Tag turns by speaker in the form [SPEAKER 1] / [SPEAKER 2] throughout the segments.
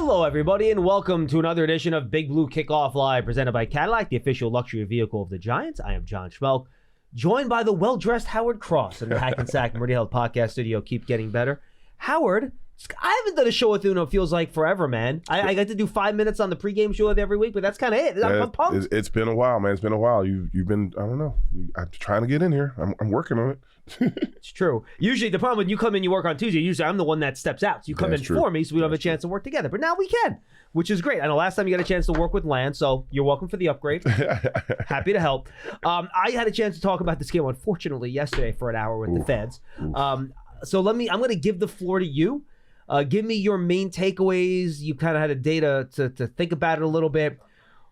[SPEAKER 1] Hello, everybody, and welcome to another edition of Big Blue Kickoff Live, presented by Cadillac, the official luxury vehicle of the Giants. I am John Schmeelk, joined by the well-dressed Howard Cross in the Hackensack Meridian Health Podcast Studio. Keep getting better. Howard, I haven't done a show with you in it feels like forever, man. I got to do 5 minutes on the pregame show every week, but that's kind of it. I'm pumped.
[SPEAKER 2] It's been a while, man. It's been a while. You've been, I don't know. I'm trying to get in here. I'm working on it.
[SPEAKER 1] It's true. Usually the problem when you come in, you work on Tuesday. Usually I'm the one that steps out. So you come in for me so we don't have a chance to work together. But now we can, which is great. I know last time you got a chance to work with Lance, so you're welcome for the upgrade. Happy to help. I had a chance to talk about this game, unfortunately, yesterday for an hour with the feds. So I'm going to give the floor to you. Give me your main takeaways. You kind of had a day to think about it a little bit.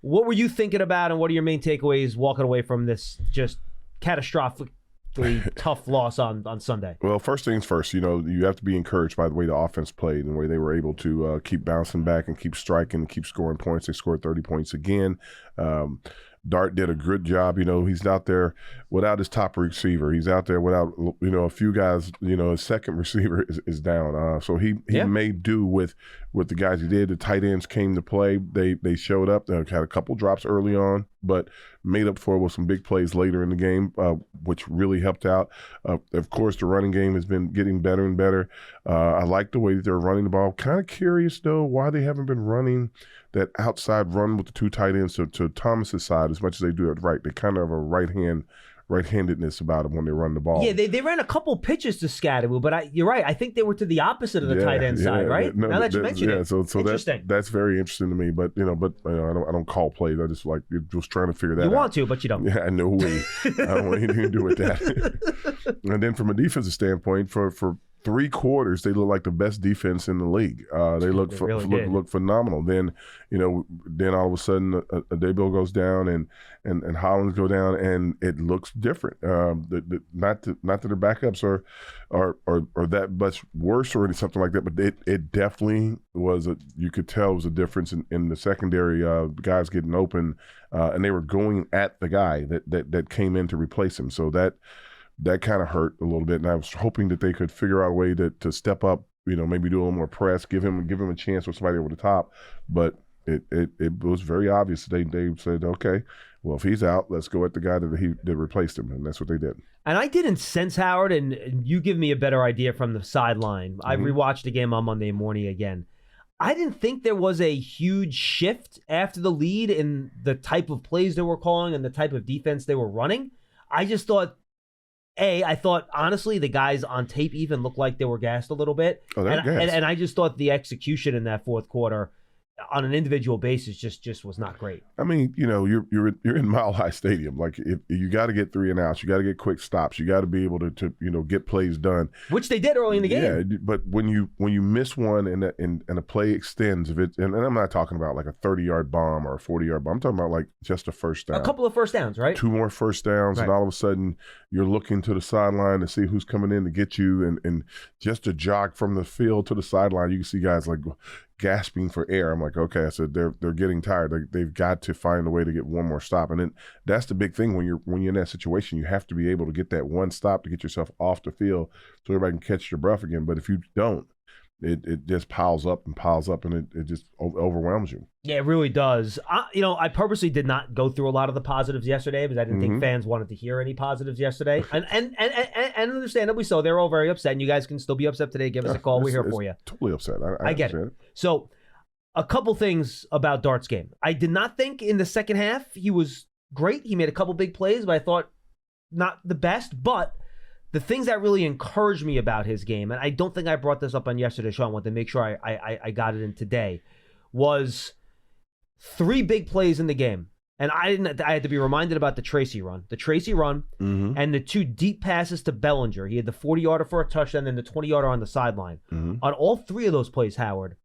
[SPEAKER 1] What were you thinking about, and what are your main takeaways walking away from this just catastrophic tough loss on Sunday?
[SPEAKER 2] Well, first things first, you have to be encouraged by the way the offense played and the way they were able to keep bouncing back and keep striking and keep scoring points. They scored 30 points again. Dart did a good job. He's out there without his top receiver. He's out there without, a few guys. His second receiver is down. So he made do with the guys he did. The tight ends came to play. They showed up. They had a couple drops early on, but made up for it with some big plays later in the game, which really helped out. Of course, the running game has been getting better and better. I like the way that they're running the ball. Kind of curious, though, why they haven't been running that outside run with the two tight ends to Thomas's side as much as they do it right. They kind of have a right-handedness about them when they run the ball. Yeah,
[SPEAKER 1] they ran a couple pitches to Scatterwoo, but you're right. I think they were to the opposite of the tight end side, right?
[SPEAKER 2] No,
[SPEAKER 1] now that you mention it,
[SPEAKER 2] so
[SPEAKER 1] interesting.
[SPEAKER 2] That's very interesting to me. But I don't call plays. I just was trying to figure that out.
[SPEAKER 1] You want to, but you don't.
[SPEAKER 2] Yeah, no way. I don't want anything to do with that. And then from a defensive standpoint, for 3 quarters, they look like the best defense in the league. They look phenomenal. Then, then all of a sudden, a Daybill goes down and Hollins go down, and it looks different. Not that their backups are that much worse or something like that, but it definitely was you could tell it was a difference in the secondary. Guys getting open, and they were going at the guy that came in to replace him. So that kind of hurt a little bit, and I was hoping that they could figure out a way to step up, maybe do a little more press, give him a chance with somebody over the top. But it was very obvious. They said, okay, well, if he's out, let's go at the guy that replaced him, and that's what they did. And
[SPEAKER 1] I didn't sense, Howard, and you give me a better idea from the sideline. I rewatched the game on Monday morning again. I didn't think there was a huge shift after the lead in the type of plays they were calling and the type of defense they were running. I just thought, I thought, honestly, the guys on tape even looked like they were gassed a little bit.
[SPEAKER 2] Oh, they're gassed.
[SPEAKER 1] And I just thought the execution in that fourth quarter on an individual basis just was not great.
[SPEAKER 2] I mean, you're in Mile High Stadium. Like, if you got to get 3 and outs, you got to get quick stops, you got to be able to get plays done,
[SPEAKER 1] which they did early in the game.
[SPEAKER 2] Yeah, but when you miss one and a play extends, and I'm not talking about like a 30-yard bomb or a 40-yard bomb. I'm talking about like just a first down,
[SPEAKER 1] a couple of first downs, right?
[SPEAKER 2] 2 more first downs, right. And all of a sudden you're looking to the sideline to see who's coming in to get you, and just to jog from the field to the sideline, you can see guys like gasping for air. I'm like, okay, I said they're getting tired. They've got to find a way to get one more stop, and then that's the big thing when you're in that situation. You have to be able to get that one stop to get yourself off the field so everybody can catch your breath again. But if you don't, it just piles up, and it just overwhelms you.
[SPEAKER 1] Yeah, it really does. I purposely did not go through a lot of the positives yesterday because I didn't think fans wanted to hear any positives yesterday. And understandably so. They're all very upset, and you guys can still be upset today. Give us a call. We're here for you.
[SPEAKER 2] Totally upset.
[SPEAKER 1] I get it. So a couple things about Dart's game. I did not think in the second half he was great. He made a couple big plays, but I thought not the best. But the things that really encouraged me about his game, and I don't think I brought this up on yesterday's show, I want to make sure I got it in today, was 3 big plays in the game. And I had to be reminded about the Tracy run. And the 2 deep passes to Bellinger. He had the 40-yarder for a touchdown and the 20-yarder on the sideline. On all 3 of those plays, Howard,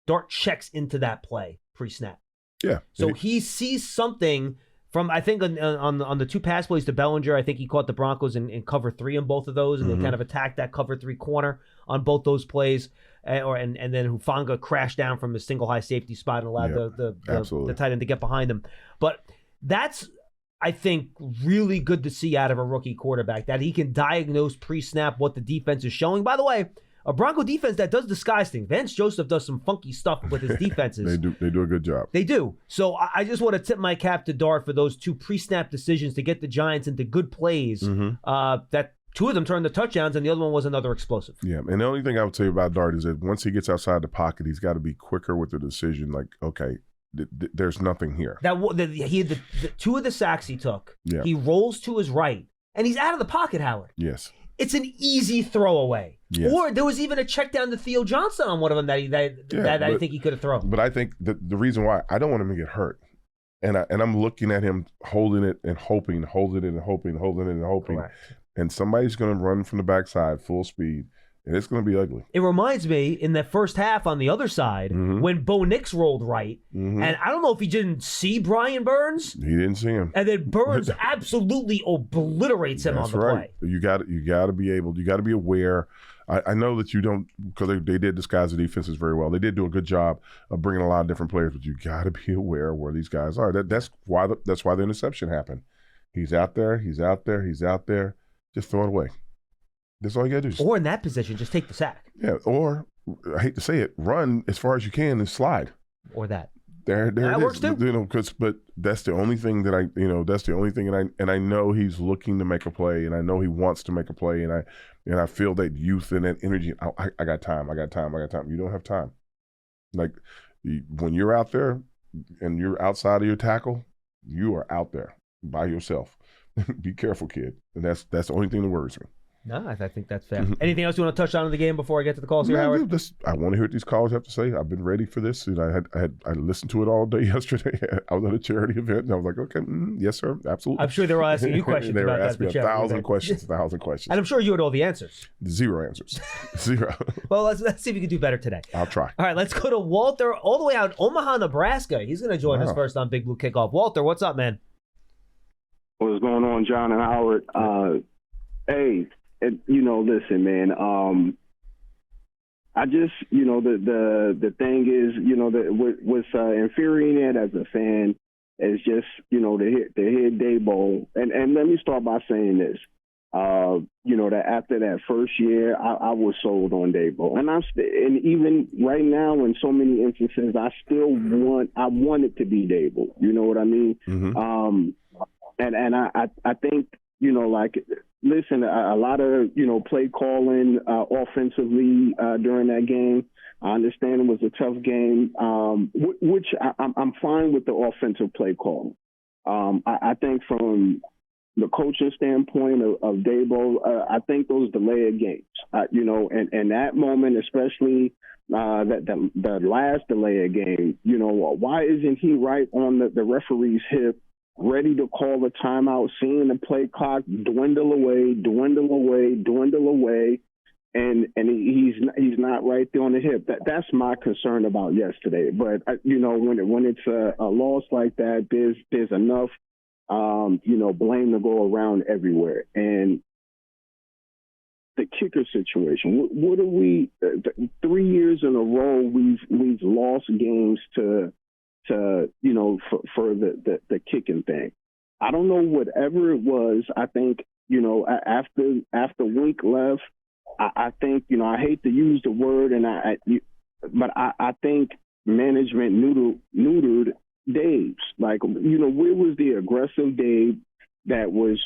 [SPEAKER 1] Dart checks into that play pre-snap.
[SPEAKER 2] Yeah.
[SPEAKER 1] So he sees something from, I think, on the 2 pass plays to Bellinger. I think he caught the Broncos in cover 3 on both of those, and they kind of attacked that cover 3 corner on both those plays. And then Hufanga crashed down from his single high safety spot and allowed the tight end to get behind him. But that's, I think, really good to see out of a rookie quarterback, that he can diagnose pre-snap what the defense is showing. By the way, a Bronco defense that does disguise things. Vance Joseph does some funky stuff with his defenses.
[SPEAKER 2] They do a good job.
[SPEAKER 1] They do. So I just want to tip my cap to Dart for those 2 pre-snap decisions to get the Giants into good plays. That 2 of them turned the touchdowns, and the other one was another explosive.
[SPEAKER 2] Yeah, and the only thing I would say about Dart is that once he gets outside the pocket, he's got to be quicker with the decision. Like, okay, there's nothing here.
[SPEAKER 1] He had the 2 of the sacks he took.
[SPEAKER 2] Yeah.
[SPEAKER 1] He rolls to his right, and he's out of the pocket, Howard.
[SPEAKER 2] Yes.
[SPEAKER 1] It's an easy throwaway.
[SPEAKER 2] Yes.
[SPEAKER 1] Or there was even a check down to Theo Johnson on one of them that I think he could have thrown.
[SPEAKER 2] But I think the reason why I don't want him to get hurt, and I'm looking at him holding it and hoping, holding it and hoping.
[SPEAKER 1] Correct.
[SPEAKER 2] And somebody's going to run from the backside full speed, and it's going to be ugly.
[SPEAKER 1] It reminds me in the first half on the other side when Bo Nix rolled right, and I don't know if he didn't see Brian Burns.
[SPEAKER 2] He didn't see him,
[SPEAKER 1] and then Burns absolutely obliterates him on the play.
[SPEAKER 2] You got to be aware. I know that you don't, because they did disguise the defenses very well. They did do a good job of bringing a lot of different players, but you got to be aware of where these guys are. That's why the interception happened. He's out there. Just throw it away. That's all you got to do.
[SPEAKER 1] Or in that position, just take the sack.
[SPEAKER 2] Yeah, or, I hate to say it, run as far as you can and slide.
[SPEAKER 1] Or that.
[SPEAKER 2] There
[SPEAKER 1] that
[SPEAKER 2] it
[SPEAKER 1] works
[SPEAKER 2] is.
[SPEAKER 1] too.
[SPEAKER 2] But that's the only thing and I know he's looking to make a play, and I know he wants to make a play, and I feel that youth and that energy. I got time. You don't have time. Like, when you're out there and you're outside of your tackle, you are out there by yourself. Be careful, kid. And that's the only thing that worries me.
[SPEAKER 1] No, I think that's fair. Anything else you want to touch on in the game before I get to the calls here, Howard?
[SPEAKER 2] I want to hear what these callers have to say. I've been ready for this. And I listened to it all day yesterday. I was at a charity event, and I was like, okay, yes, sir, absolutely.
[SPEAKER 1] I'm sure they were asking you questions
[SPEAKER 2] they
[SPEAKER 1] about
[SPEAKER 2] were asking
[SPEAKER 1] that.
[SPEAKER 2] Me 1,000 questions.
[SPEAKER 1] And I'm sure you had all the answers.
[SPEAKER 2] 0 answers. 0.
[SPEAKER 1] Well, let's see if you can do better today.
[SPEAKER 2] I'll try.
[SPEAKER 1] All right, let's go to Walter all the way out in Omaha, Nebraska. He's going to join us first on Big Blue Kickoff. Walter, what's up, man?
[SPEAKER 3] What's going on, John and Howard? Hey, listen, man. I just, the thing is, what's infuriating as a fan is just, to hear Dabo. And let me start by saying this. That after that first year, I was sold on Dabo, and even right now, in so many instances, I want it to be Dabo. You know what I mean? And I think, listen, a lot of, play calling offensively during that game. I understand it was a tough game, which I'm fine with the offensive play calling. I think from the coaching standpoint of Dabo, I think those delay of games, and that moment, especially the last delay of game, why isn't he right on the referee's hip, ready to call a timeout, seeing the play clock dwindle away, and he's not right there on the hip. That's my concern about yesterday. But when it's a loss like that, there's enough blame to go around everywhere. And the kicker situation, what are we? 3 years in a row, we've lost games to for the kicking thing. I don't know, whatever it was. I think, after Wink left, I think, I hate to use the word, but I think management neutered Dave's. Like, where was the aggressive Dave that was,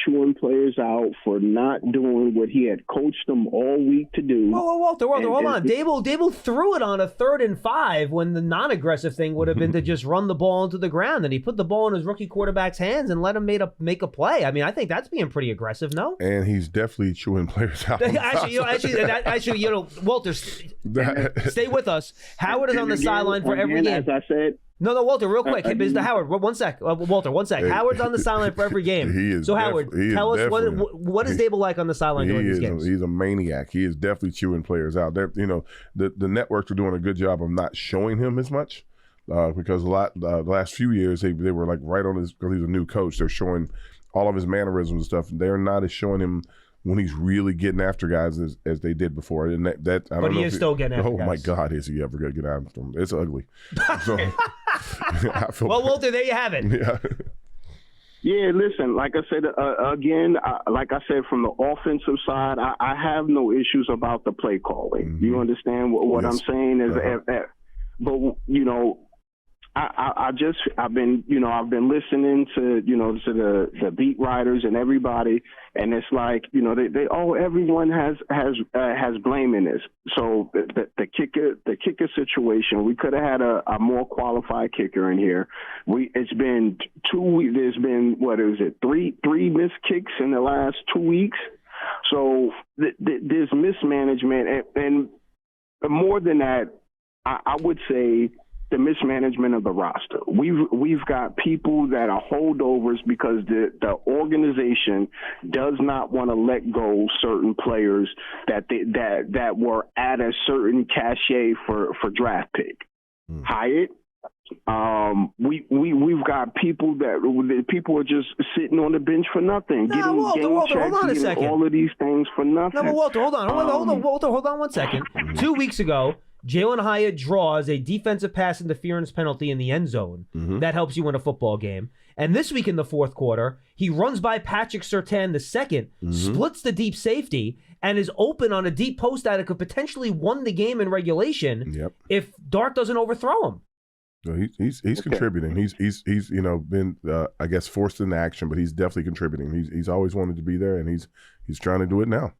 [SPEAKER 3] chewing players out for not doing what he had coached them all week to do?
[SPEAKER 1] Whoa, Walter, hold on. Dable threw it on a 3rd and 5 when the non-aggressive thing would have been to just run the ball into the ground, and he put the ball in his rookie quarterback's hands and let him make a play. I mean, I think that's being pretty aggressive, no?
[SPEAKER 2] And he's definitely chewing players out.
[SPEAKER 1] Actually, Walter, stay with us. Howard is on the sideline for every game.
[SPEAKER 3] As I said.
[SPEAKER 1] No, Walter, real quick. Mr. Howard, one sec. Walter, 1 sec. Howard's on the sideline for every game. Howard, tell us what is Dable like on the sideline during these games?
[SPEAKER 2] He's a maniac. He is definitely chewing players out. The networks are doing a good job of not showing him as much because the last few years they were like right on his, because he's a new coach. They're showing all of his mannerisms and stuff. They're not as showing him when he's really getting after guys as they did before. And that I don't know.
[SPEAKER 1] But he is still getting after guys.
[SPEAKER 2] Oh my God, is he ever going to get after them? It's ugly. So,
[SPEAKER 1] well, Walter, there you have it.
[SPEAKER 2] Yeah.
[SPEAKER 3] Yeah, listen, like I said, again, like I said, from the offensive side, I have no issues about the play calling. Mm-hmm. You understand what yes. I'm saying? But, you know, I've been listening to, you know, to the beat writers and everybody, and it's like, you know, everyone has blame in this. So the kicker situation, we could have had a more qualified kicker in here. It's been 2 weeks. There's been, what is it, three missed kicks in the last 2 weeks. So there's mismanagement, and more than that, I would say the mismanagement of the roster. We've got people that are holdovers because the organization does not want to let go certain players that were at a certain cachet for draft pick. Hyatt. We've got people are just sitting on the bench for nothing, getting game checks, getting all of these things for nothing.
[SPEAKER 1] No, but Walter, hold on, Walter, hold on 1 second. 2 weeks ago, Jalen Hyatt draws a defensive pass interference penalty in the end zone. Mm-hmm. That helps you win a football game. And this week in the fourth quarter, he runs by Patrick Surtain II, mm-hmm. splits the deep safety, and is open on a deep post that could potentially won the game in regulation if Dart doesn't overthrow him.
[SPEAKER 2] So he's contributing. He's you know been I guess forced into action, but he's definitely contributing. He's always wanted to be there, and he's trying to do it now.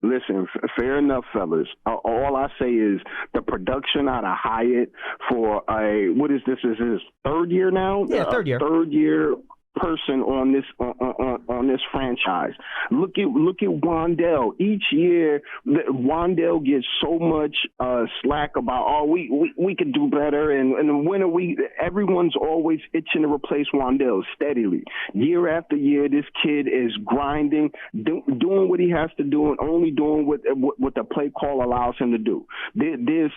[SPEAKER 3] Listen, fair enough, fellas. All I say is the production out of Hyatt for what is this? Is his third year now?
[SPEAKER 1] Yeah, third year.
[SPEAKER 3] Third year person on this franchise. Look at Wandell. Each year, Wandell gets so much slack about we could do better, and when are we? Everyone's always itching to replace Wandell steadily. Year after year, this kid is grinding, doing what he has to do, and only doing what the play call allows him to do. There's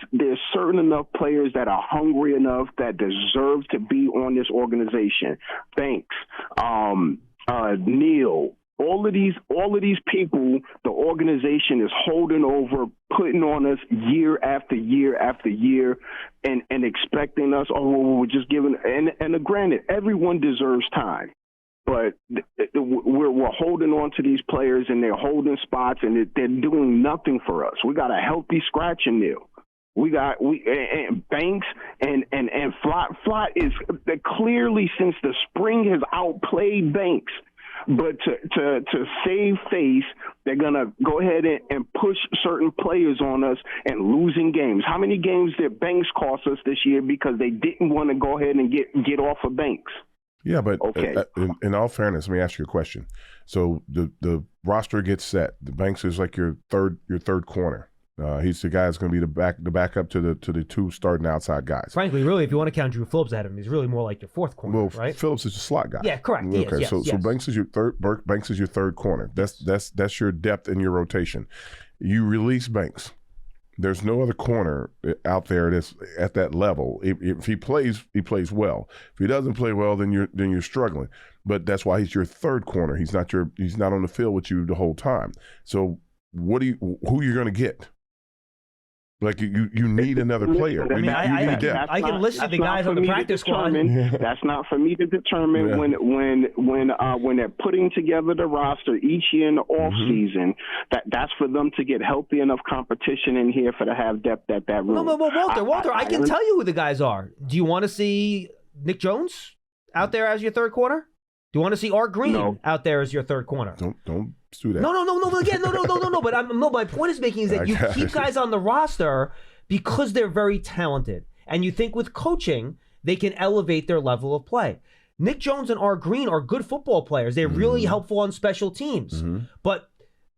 [SPEAKER 3] certain enough players that are hungry enough that deserve to be on this organization. Banks. Neil, all of these people, the organization is holding over, putting on us year after year after year, and expecting us. We're just giving. And granted, everyone deserves time, but we're holding on to these players, and they're holding spots, and they're doing nothing for us. We got a healthy scratch in Neil. We Banks and Flott is clearly since the spring has outplayed Banks, but to save face, they're gonna go ahead and push certain players on us and losing games. How many games did Banks cost us this year because they didn't want to go ahead and get off of Banks?
[SPEAKER 2] Yeah, but okay. In all fairness, let me ask you a question. So the roster gets set. The Banks is like your third corner. He's the guy that's going to be the backup to the two starting outside guys.
[SPEAKER 1] Frankly, really, if you want to count Drew Phillips at him, he's really more like your fourth corner, right?
[SPEAKER 2] Phillips is a slot guy.
[SPEAKER 1] Yeah, correct.
[SPEAKER 2] Okay,
[SPEAKER 1] yes.
[SPEAKER 2] So Banks is your third corner. That's your depth in your rotation. You release Banks. There's no other corner out there that's at that level. If he plays, he plays well. If he doesn't play well, then you're struggling. But that's why he's your third corner. He's not on the field with you the whole time. So who are you going to get? Like you need another player.
[SPEAKER 1] I mean, I can list the guys on the practice squad.
[SPEAKER 3] That's not for me to determine when they're putting together the roster each year in the off season. That's for them to get healthy enough competition in here to have depth at that room.
[SPEAKER 1] No, Walter, I can tell you who the guys are. Do you want to see Nick Jones out there as your third corner? Do you want to see Art Green out there as your third corner?
[SPEAKER 2] Don't do that.
[SPEAKER 1] No. Again, no. But my point is making is that you keep guys on the roster because they're very talented, and you think with coaching they can elevate their level of play. Nick Jones and Art Green are good football players. They're really helpful on special teams. But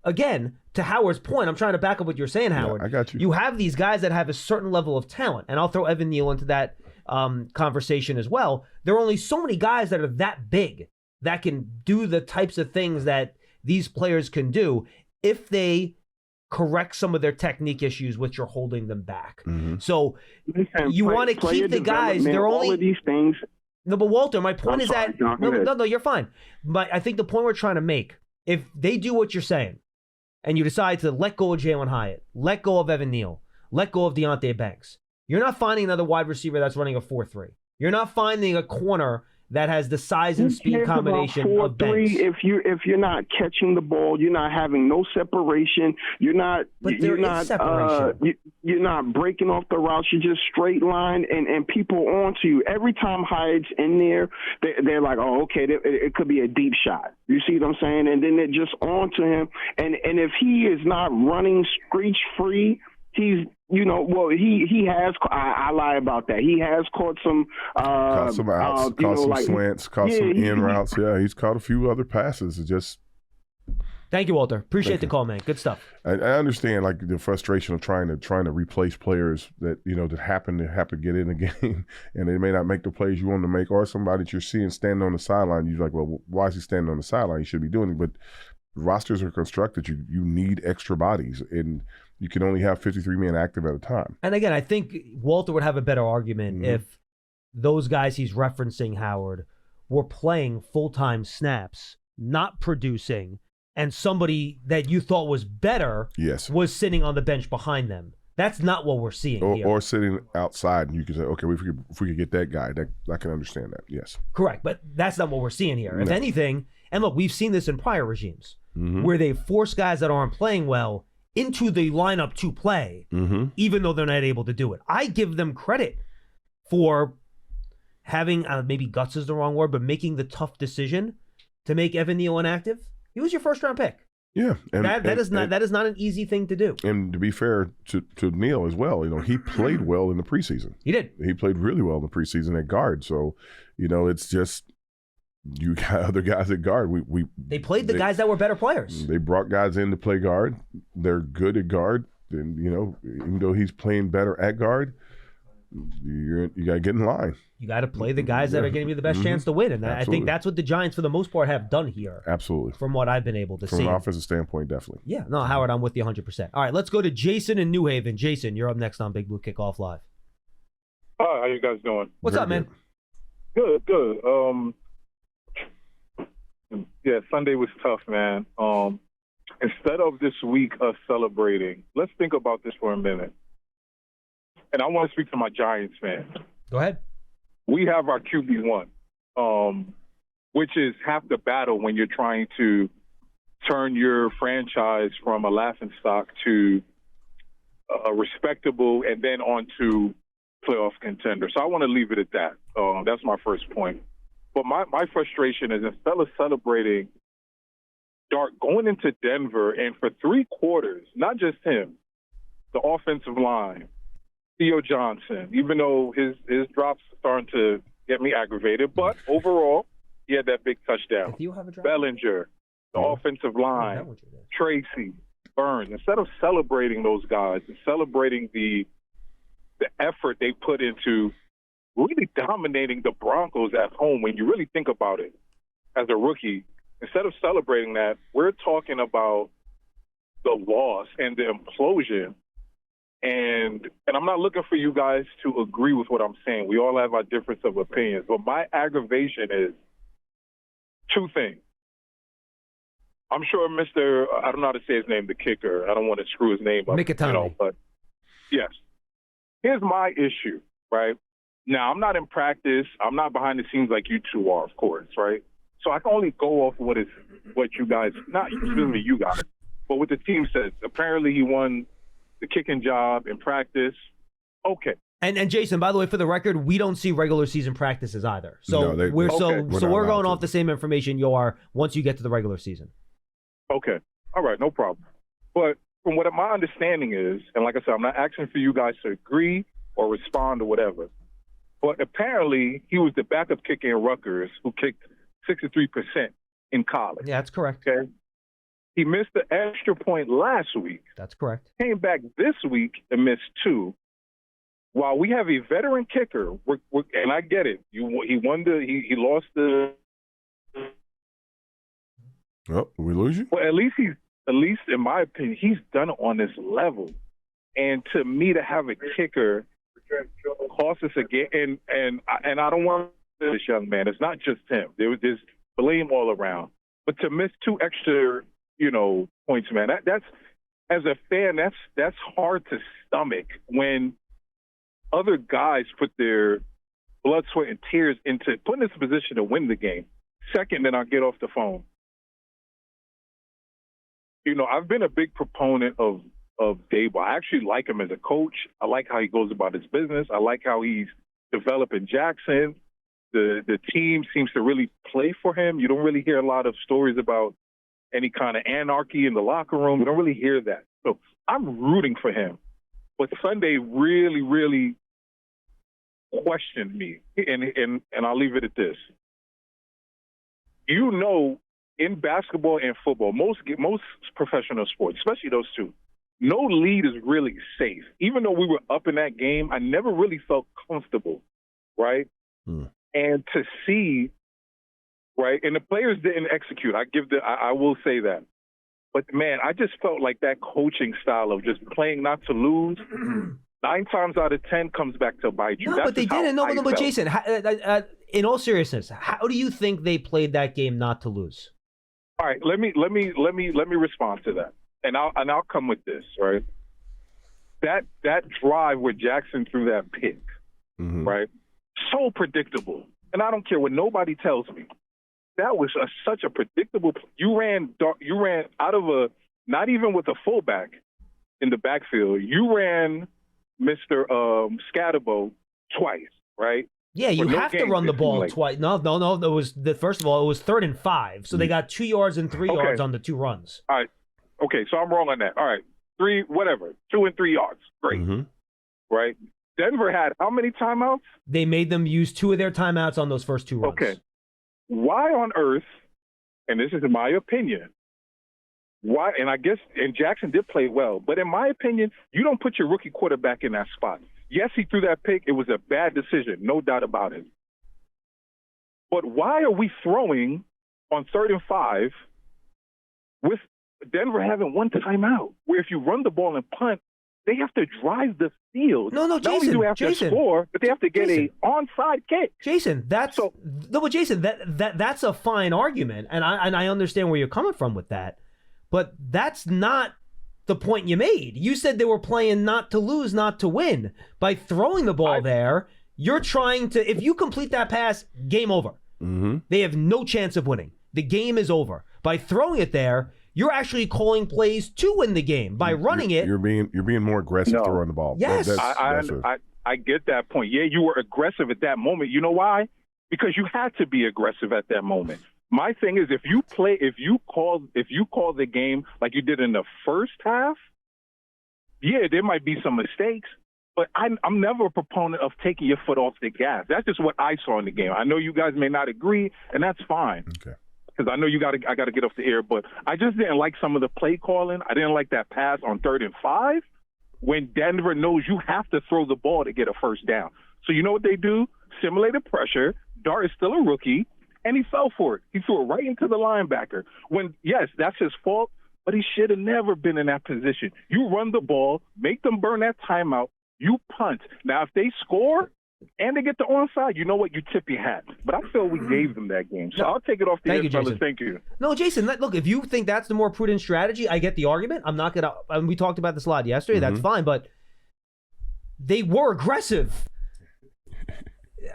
[SPEAKER 1] again, to Howard's point, I'm trying to back up what you're saying, Howard.
[SPEAKER 2] I got you.
[SPEAKER 1] You have these guys that have a certain level of talent, and I'll throw Evan Neal into that conversation as well. There are only so many guys that are that big that can do the types of things that these players can do if they correct some of their technique issues, which are holding them back. So you want to keep the guys. They're only
[SPEAKER 3] all of these things.
[SPEAKER 1] No, but Walter, my point is that no, you're fine. But I think the point we're trying to make, if they do what you're saying, and you decide to let go of Jalen Hyatt, let go of Evan Neal, let go of Deonte Banks, you're not finding another wide receiver that's running a 4-3. You're not finding a corner that has the size and speed combination of
[SPEAKER 3] 4-3
[SPEAKER 1] Banks.
[SPEAKER 3] if you're not catching the ball, you're not having no separation, you're not you're not breaking off the routes, you're just straight line and people onto you. Every time Hyde's in there, they're like, oh, okay, it could be a deep shot. You see what I'm saying? And then they're just onto him. And if he is not running screech free, he's, he has. I lie about that. He has caught some
[SPEAKER 2] outs, caught some slants, caught some in routes. Yeah, he's caught a few other passes. It just.
[SPEAKER 1] Thank you, Walter. Appreciate the call, man. Good stuff.
[SPEAKER 2] I understand like the frustration of trying to replace players that that happen to get in the game, and they may not make the plays you want them to make, or somebody that you're seeing standing on the sideline. You're like, well, why is he standing on the sideline? He should be doing it. But rosters are constructed. You need extra bodies, and you can only have 53 men active at a time.
[SPEAKER 1] And again, I think Walter would have a better argument if those guys he's referencing, Howard, were playing full-time snaps, not producing, and somebody that you thought was better was sitting on the bench behind them. That's not what we're seeing here.
[SPEAKER 2] Or sitting outside, and you can say, okay, if we could get that guy, I can understand that, yes.
[SPEAKER 1] Correct, but that's not what we're seeing here. If anything, and look, we've seen this in prior regimes, where they force guys that aren't playing well into the lineup to play, even though they're not able to do it. I give them credit for having, maybe guts is the wrong word, but making the tough decision to make Evan Neal inactive. He was your first-round pick.
[SPEAKER 2] Yeah,
[SPEAKER 1] that is not an easy thing to do.
[SPEAKER 2] And to be fair to Neal as well, he played well in the preseason.
[SPEAKER 1] He did.
[SPEAKER 2] He played really well in the preseason at guard. So, it's just you got other guys at guard. They
[SPEAKER 1] played the guys that were better players.
[SPEAKER 2] They brought guys in to play guard. They're good at guard, and even though he's playing better at guard, you got to get in line.
[SPEAKER 1] You got to play the guys that are going to be the best chance to win, and I think that's what the Giants, for the most part, have done here.
[SPEAKER 2] Absolutely,
[SPEAKER 1] from what I've been able to see.
[SPEAKER 2] From an offensive standpoint, definitely.
[SPEAKER 1] Yeah, no, Howard, I'm with you 100%. All right, let's go to Jason in New Haven. Jason, you're up next on Big Blue Kickoff Live.
[SPEAKER 4] Hi, how you guys doing?
[SPEAKER 1] What's up, man?
[SPEAKER 4] Good. Yeah, Sunday was tough, man. Instead of this week us celebrating, let's think about this for a minute. And I want to speak to my Giants fans.
[SPEAKER 1] Go ahead.
[SPEAKER 4] We have our QB1, which is half the battle when you're trying to turn your franchise from a laughingstock to a respectable and then on to playoff contender. So I want to leave it at that. That's my first point. But my frustration is, instead of celebrating Dart going into Denver, and for 3 quarters, not just him, the offensive line, Theo Johnson, even though his drops are starting to get me aggravated, but overall, he had that big touchdown. Bellinger, the offensive line, Tracy, Burns. Instead of celebrating those guys and celebrating the effort they put into really dominating the Broncos at home, when you really think about it as a rookie, instead of celebrating that, we're talking about the loss and the implosion. And I'm not looking for you guys to agree with what I'm saying. We all have our difference of opinions. But my aggravation is 2 things. I'm sure I don't know how to say his name, the kicker. I don't want to screw his name up. But yes. Here's my issue, right? Now, I'm not in practice. I'm not behind the scenes like you two are, of course, right? So I can only go off what you guys, not you guys, but what the team says. Apparently he won the kicking job in practice. Okay.
[SPEAKER 1] And Jason, by the way, for the record, we don't see regular season practices either. So we're going off the same information you are once you get to the regular season.
[SPEAKER 4] Okay. All right, no problem. But from what my understanding is, and like I said, I'm not asking for you guys to agree or respond or whatever, but apparently he was the backup kicker in Rutgers who kicked 63% in college.
[SPEAKER 1] Yeah, that's correct.
[SPEAKER 4] Okay. He missed the extra point last week.
[SPEAKER 1] That's correct.
[SPEAKER 4] Came back this week and missed 2. While we have a veteran kicker, and I get it, he lost the.
[SPEAKER 2] Oh, we lose you?
[SPEAKER 4] Well, at least in my opinion, he's done it on this level. And to me, to have a kicker cost us again, and I don't want this young man. It's not just him. There's blame all around. But to miss 2 extra, points, man, that's, as a fan, that's hard to stomach when other guys put their blood, sweat, and tears into putting us in a position to win the game. Second, then I'll get off the phone. You know, I've been a big proponent of Dable. I actually like him as a coach. I like how he goes about his business. I like how he's developing Jackson. The team seems to really play for him. You don't really hear a lot of stories about any kind of anarchy in the locker room. You don't really hear that. So I'm rooting for him. But Sunday really, really questioned me. And I'll leave it at this. You know, in basketball and football, most professional sports, especially those two, no lead is really safe. Even though we were up in that game, I never really felt comfortable, right? And to see, right, and the players didn't execute. I will say that. But, man, I just felt like that coaching style of just playing not to lose, 9 times out of 10 comes back to bite you.
[SPEAKER 1] No,
[SPEAKER 4] That's
[SPEAKER 1] but they didn't. No, but Jason, in all seriousness, how do you think they played that game not to lose?
[SPEAKER 4] All right, let me respond to that, and I'll come with this, right? That drive where Jackson threw that pick, right? So predictable, and I don't care what nobody tells me. That was such a predictable. You ran out of not even with a fullback in the backfield. You ran Mr. Scatterbo twice, right?
[SPEAKER 1] Yeah, you have to run the ball twice. No. It was first of all, it was 3rd and 5, so they got 2 yards and 3 yards on the 2 runs.
[SPEAKER 4] All right, okay, so I'm wrong on that. All right, 2 and 3 yards, great, right? Denver had how many timeouts?
[SPEAKER 1] They made them use 2 of their timeouts on those first 2 runs.
[SPEAKER 4] Okay, why on earth? And this is in my opinion. Why? And I guess Jackson did play well, but in my opinion, you don't put your rookie quarterback in that spot. Yes, he threw that pick. It was a bad decision, no doubt about it. But why are we throwing on 3rd and 5 with Denver having 1 timeout, where if you run the ball and punt, they have to drive the field.
[SPEAKER 1] No, Jason.
[SPEAKER 4] Not only do they have to score, but they have to get an onside kick.
[SPEAKER 1] Jason, that's a fine argument, and I understand where you're coming from with that. But that's not the point you made. You said they were playing not to lose, not to win. By throwing the ball there, you're trying to, if you complete that pass, game over. They have no chance of winning. The game is over. By throwing it there, you're actually calling plays to win the game. By running it,
[SPEAKER 2] you're being more aggressive to run the ball.
[SPEAKER 1] Yes,
[SPEAKER 4] I get that point. Yeah, you were aggressive at that moment. You know why? Because you had to be aggressive at that moment. My thing is, if you call the game like you did in the first half, yeah, there might be some mistakes, but I'm never a proponent of taking your foot off the gas. That's just what I saw in the game. I know you guys may not agree, and that's fine. Okay. Because I know I got to get off the air, but I just didn't like some of the play calling. I didn't like that pass on 3rd and 5 when Denver knows you have to throw the ball to get a first down. So you know what they do? Simulated pressure. Dart is still a rookie. And he fell for it. He threw it right into the linebacker. When, yes, that's his fault, but he should have never been in that position. You run the ball, make them burn that timeout, you punt. Now, if they score and they get the onside, you know what? You tip your hat. But I feel we gave them that game. So I'll take it off the air, fellas. Thank you.
[SPEAKER 1] No, Jason, look, if you think that's the more prudent strategy, I get the argument. I'm not going to – we talked about this a lot yesterday. That's fine, but they were aggressive.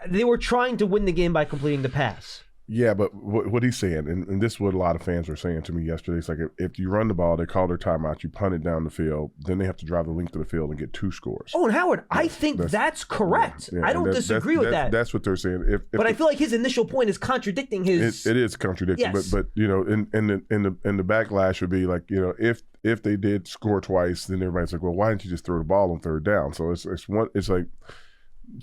[SPEAKER 1] They were trying to win the game by completing the pass.
[SPEAKER 2] Yeah, but what he's saying, and this is what a lot of fans were saying to me yesterday, it's like if you run the ball, they call their timeout, you punt it down the field, then they have to drive the length of the field and get 2 scores.
[SPEAKER 1] Oh, and Howard, I think that's correct. I don't disagree with that.
[SPEAKER 2] That's what they're saying.
[SPEAKER 1] But I feel like his initial point is contradicting his.
[SPEAKER 2] It is contradicting, yes. but you know, and the backlash would be like, you know, if they did score twice, then everybody's like, well, why didn't you just throw the ball on 3rd down? So it's like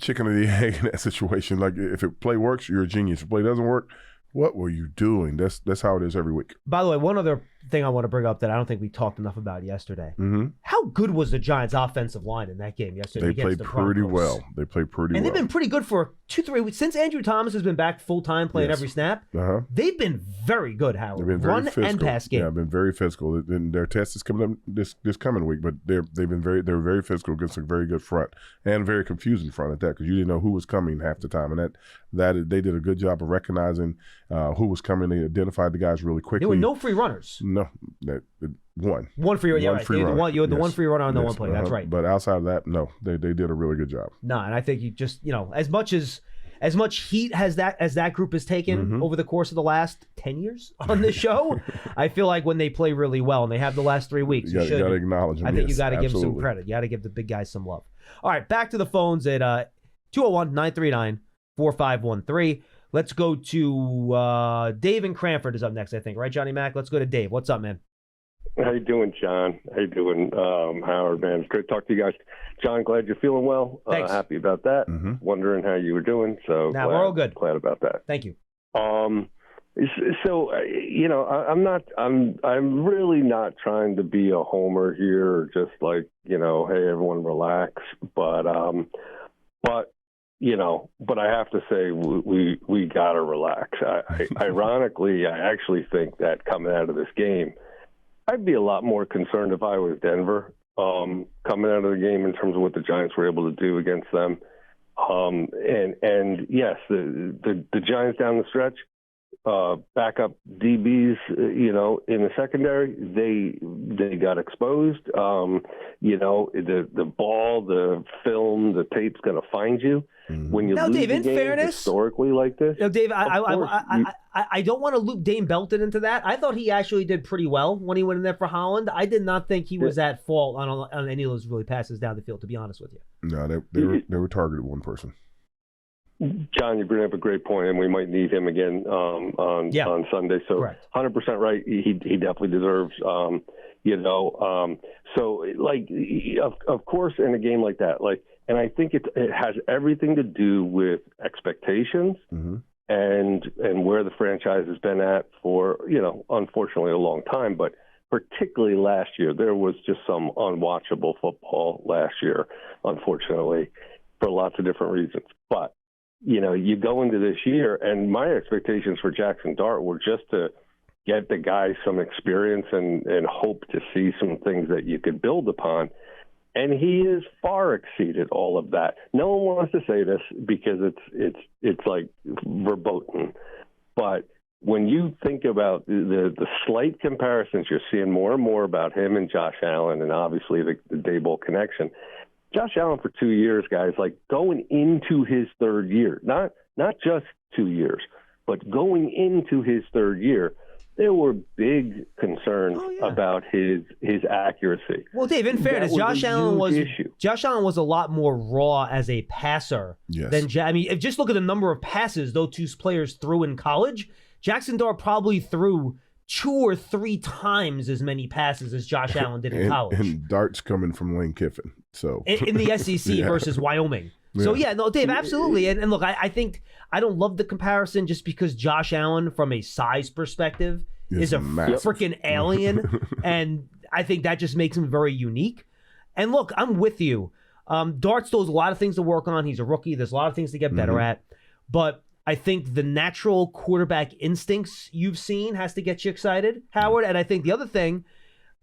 [SPEAKER 2] chicken or the egg in that situation. Like if a play works, you're a genius. If a play doesn't work, what were you doing? That's how it is every week.
[SPEAKER 1] By the way, one other thing I want to bring up that I don't think we talked enough about yesterday. How good was the Giants' offensive line in that game yesterday?
[SPEAKER 2] They played pretty well. And
[SPEAKER 1] they've been pretty good for 2-3 weeks. Since Andrew Thomas has been back full-time playing every snap, they've been very good, Howard.
[SPEAKER 2] They've been very
[SPEAKER 1] Run
[SPEAKER 2] physical.
[SPEAKER 1] And pass game.
[SPEAKER 2] Yeah, been very physical. And their test is coming up this coming week, but they're very physical against a very good front and very confusing front at that, because you didn't know who was coming half the time. And that they did a good job of recognizing who was coming. They identified the guys really quickly.
[SPEAKER 1] There were no free runners.
[SPEAKER 2] No, one
[SPEAKER 1] free runner.
[SPEAKER 2] You
[SPEAKER 1] had the one free runner on the one play. That's right.
[SPEAKER 2] But outside of that, no, they did a really good job.
[SPEAKER 1] No, and I think you just, as much as, as much heat as that group has taken over the course of the last 10 years on this show, I feel like when they play really well and they have the last 3 weeks,
[SPEAKER 2] you got to acknowledge them.
[SPEAKER 1] I think you got to give them some credit. You got to give the big guys some love. All right, back to the phones at 201-939-4513. Let's go to Dave in Cranford is up next, I think. Right, Johnny Mac? Let's go to Dave. What's up, man?
[SPEAKER 5] How you doing, John? How you doing, Howard, man? It's great to talk to you guys. John, glad you're feeling well.
[SPEAKER 1] Thanks.
[SPEAKER 5] Happy about that. Wondering how you were doing. So
[SPEAKER 1] we're all good.
[SPEAKER 5] Glad about that.
[SPEAKER 1] Thank you.
[SPEAKER 5] So I'm really not trying to be a homer here, or just like, hey, everyone relax. But I have to say we gotta relax. Ironically, I actually think that coming out of this game, I'd be a lot more concerned if I was Denver coming out of the game in terms of what the Giants were able to do against them. And yes, the Giants down the stretch, backup DBs, in the secondary, they got exposed. The ball, the film, the tape's going to find you. When you lose
[SPEAKER 1] Dave,
[SPEAKER 5] the
[SPEAKER 1] in
[SPEAKER 5] game
[SPEAKER 1] fairness,
[SPEAKER 5] historically like this.
[SPEAKER 1] Dave, I don't want to loop Dane Belton into that. I thought he actually did pretty well when he went in there for Holland. I did not think he was at fault on any of those really passes down the field, to be honest with you.
[SPEAKER 2] No, they were targeted one person.
[SPEAKER 5] John, you bring up a great point, and we might need him again on Sunday. So,
[SPEAKER 1] correct.
[SPEAKER 5] 100% right. He definitely deserves. Of course, in a game like that, and I think it has everything to do with expectations and where the franchise has been at for unfortunately a long time, but particularly last year, there was just some unwatchable football last year, unfortunately, for lots of different reasons. But you go into this year, and my expectations for Jaxson Dart were just to get the guy some experience and hope to see some things that you could build upon. And he has far exceeded all of that. No one wants to say this because it's like verboten. But when you think about the slight comparisons you're seeing more and more about him and Josh Allen, and obviously the Daboll connection, Josh Allen for 2 years, guys, going into his third year, not just 2 years, but going into his third year, there were big concerns about his accuracy.
[SPEAKER 1] Well, Dave, in fairness, Josh Allen was a lot more raw as a passer than just look at the number of passes those two players threw in college. Jaxson Dart probably threw 2 or 3 times as many passes as Josh Allen did in college.
[SPEAKER 2] And Dart's coming from Lane Kiffin, so
[SPEAKER 1] in the SEC versus Wyoming. So Dave, absolutely. And look, I think I don't love the comparison just because Josh Allen, from a size perspective, is a freaking alien, and I think that just makes him very unique. And look, I'm with you. Dart still has a lot of things to work on. He's a rookie. There's a lot of things to get better at, but I think the natural quarterback instincts you've seen has to get you excited, Howard. And I think the other thing,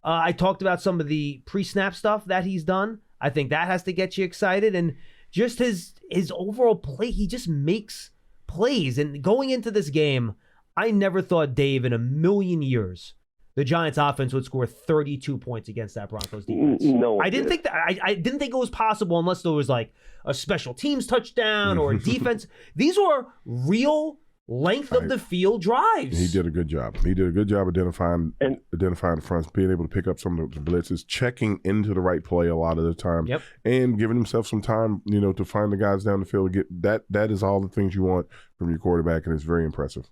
[SPEAKER 1] I talked about some of the pre-snap stuff that he's done. I think that has to get you excited. And just his overall play, he just makes plays. And going into this game, I never thought, Dave, in a million years, the Giants offense would score 32 points against that Broncos defense.
[SPEAKER 5] No,
[SPEAKER 1] I didn't think that. I didn't think it was possible unless there was like a special teams touchdown or a defense. These were real length of the field drives.
[SPEAKER 2] He did a good job. He did a good job identifying the fronts, being able to pick up some of the blitzes, checking into the right play a lot of the time, and giving himself some time, to find the guys down the field. Get that is all the things you want from your quarterback, and it's very impressive.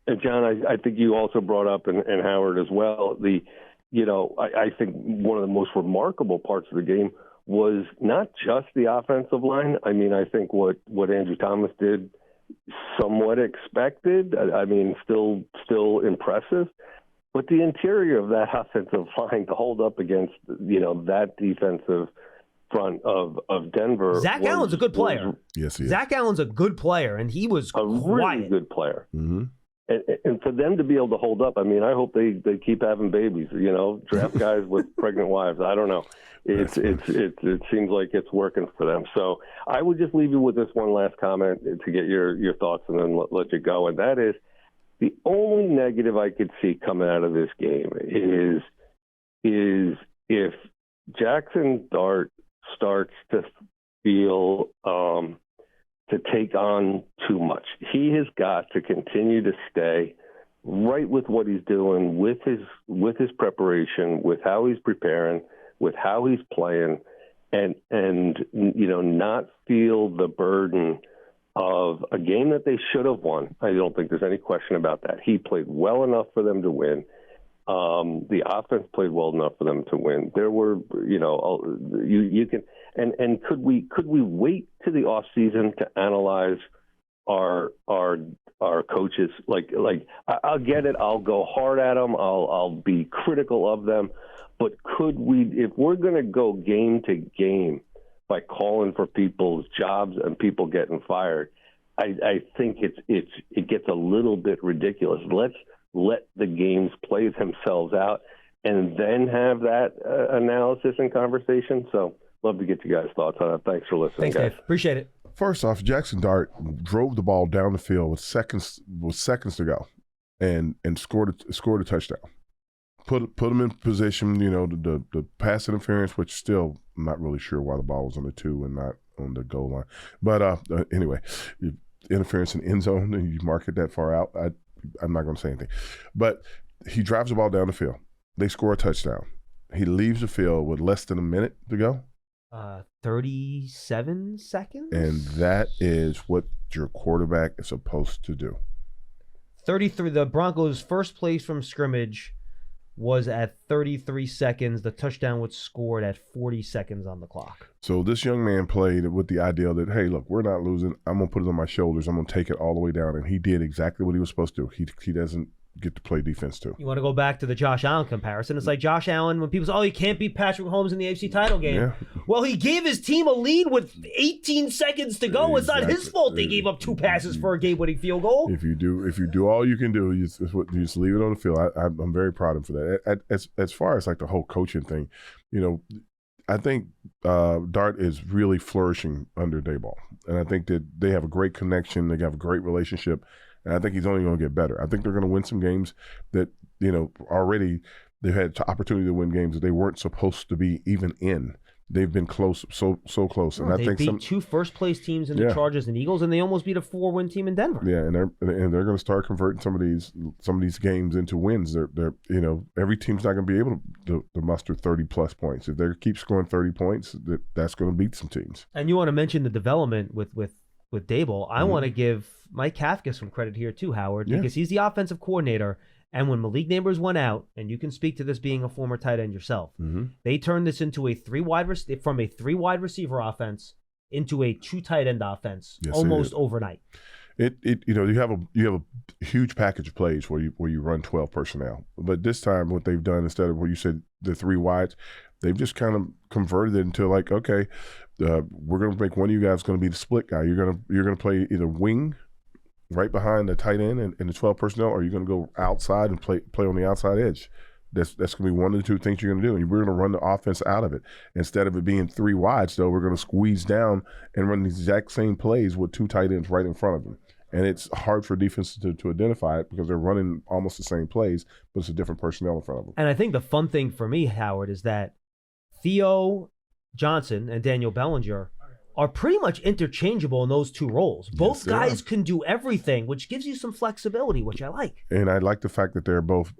[SPEAKER 5] And John, I think you also brought up, and Howard as well, I think one of the most remarkable parts of the game was not just the offensive line. I mean, I think what Andrew Thomas did, somewhat expected. I mean, still impressive. But the interior of that offensive line to hold up against, that defensive front of Denver.
[SPEAKER 1] Zach Allen's a good player.
[SPEAKER 2] Yes, he is.
[SPEAKER 1] Zach Allen's a good player, and he was
[SPEAKER 5] really good player.
[SPEAKER 2] Mm-hmm.
[SPEAKER 5] And for them to be able to hold up, I mean, I hope they keep having babies, draft guys with pregnant wives. I don't know. It seems like it's working for them. So I would just leave you with this one last comment to get your thoughts and then let you go. And that is, the only negative I could see coming out of this game is if Jaxson Dart starts to feel to take on too much. He has got to continue to stay right with what he's doing, with his preparation, with how he's preparing, with how he's playing, and not feel the burden of a game that they should have won. I don't think there's any question about that. He played well enough for them to win. The offense played well enough for them to win. There were, you can, and could we wait to the off season to analyze our coaches? Like I'll get it. I'll go hard at them. I'll be critical of them. But could we, if we're going to go game to game by calling for people's jobs and people getting fired, I think it gets a little bit ridiculous. Let's let the games play themselves out and then have that analysis and conversation. So love to get you guys' thoughts on it. Thanks for listening.
[SPEAKER 1] Thanks,
[SPEAKER 5] guys.
[SPEAKER 1] Dave. Appreciate it.
[SPEAKER 2] First off, Jaxson Dart drove the ball down the field with seconds to go and scored a touchdown. Put him in position, the pass interference, which still I'm not really sure why the ball was on the 2 and not on the goal line. But anyway, interference in end zone, and you mark it that far out, I'm not going to say anything. But he drives the ball down the field. They score a touchdown. He leaves the field with less than a minute to go.
[SPEAKER 1] 37 seconds?
[SPEAKER 2] And that is what your quarterback is supposed to do.
[SPEAKER 1] 33. The Broncos' first place from scrimmage was at 33 seconds. The touchdown was scored at 40 seconds on the clock.
[SPEAKER 2] So this young man played with the idea that, hey, look, we're not losing. I'm going to put it on my shoulders. I'm going to take it all the way down. And he did exactly what he was supposed to do. He doesn't get to play defense too.
[SPEAKER 1] You want to go back to the Josh Allen comparison. It's like Josh Allen, when people say, you can't beat Patrick Mahomes in the AFC title game.
[SPEAKER 2] Yeah.
[SPEAKER 1] Well, he gave his team a lead with 18 seconds to go. It's not his fault they gave up 2 passes for a game-winning field goal.
[SPEAKER 2] If you do all you can do, you just leave it on the field. I'm very proud of him for that. As far as like the whole coaching thing, I think Dart is really flourishing under Daboll. And I think that they have a great connection. They have a great relationship. And I think he's only going to get better. I think they're going to win some games that, already they've had opportunity to win games that they weren't supposed to be even in. They've been close, so close. And I think
[SPEAKER 1] they beat 2 first-place teams in the Chargers and Eagles, and they almost beat a 4-win team in Denver.
[SPEAKER 2] Yeah, and they're going to start converting some of these games into wins. They're every team's not going to be able to muster 30-plus points. If they keep scoring 30 points, that's going to beat some teams.
[SPEAKER 1] And you want to mention the development with Daboll. I want to give Mike Kafka some credit here too, Howard, because he's the offensive coordinator. And when Malik Neighbors went out, and you can speak to this being a former tight end yourself, they turned this into a 3-wide receiver offense into a 2 tight end offense almost overnight.
[SPEAKER 2] You have a huge package of plays where you run 12 personnel, but this time what they've done, instead of where you said the 3 wides, they've just kind of converted it into like, okay, we're going to make one of you guys going to be the split guy. You're going to play either wing right behind the tight end and the 12 personnel, or you're going to go outside and play on the outside edge. That's going to be one of the 2 things you're going to do, and we're going to run the offense out of it. Instead of it being 3 wides, though, we're going to squeeze down and run the exact same plays with 2 tight ends right in front of them. And it's hard for defenses to identify it because they're running almost the same plays, but it's a different personnel in front of them.
[SPEAKER 1] And I think the fun thing for me, Howard, is that Theo Johnson and Daniel Bellinger are pretty much interchangeable in those 2 roles. Both guys can do everything, which gives you some flexibility, which I like.
[SPEAKER 2] And I like the fact that they're both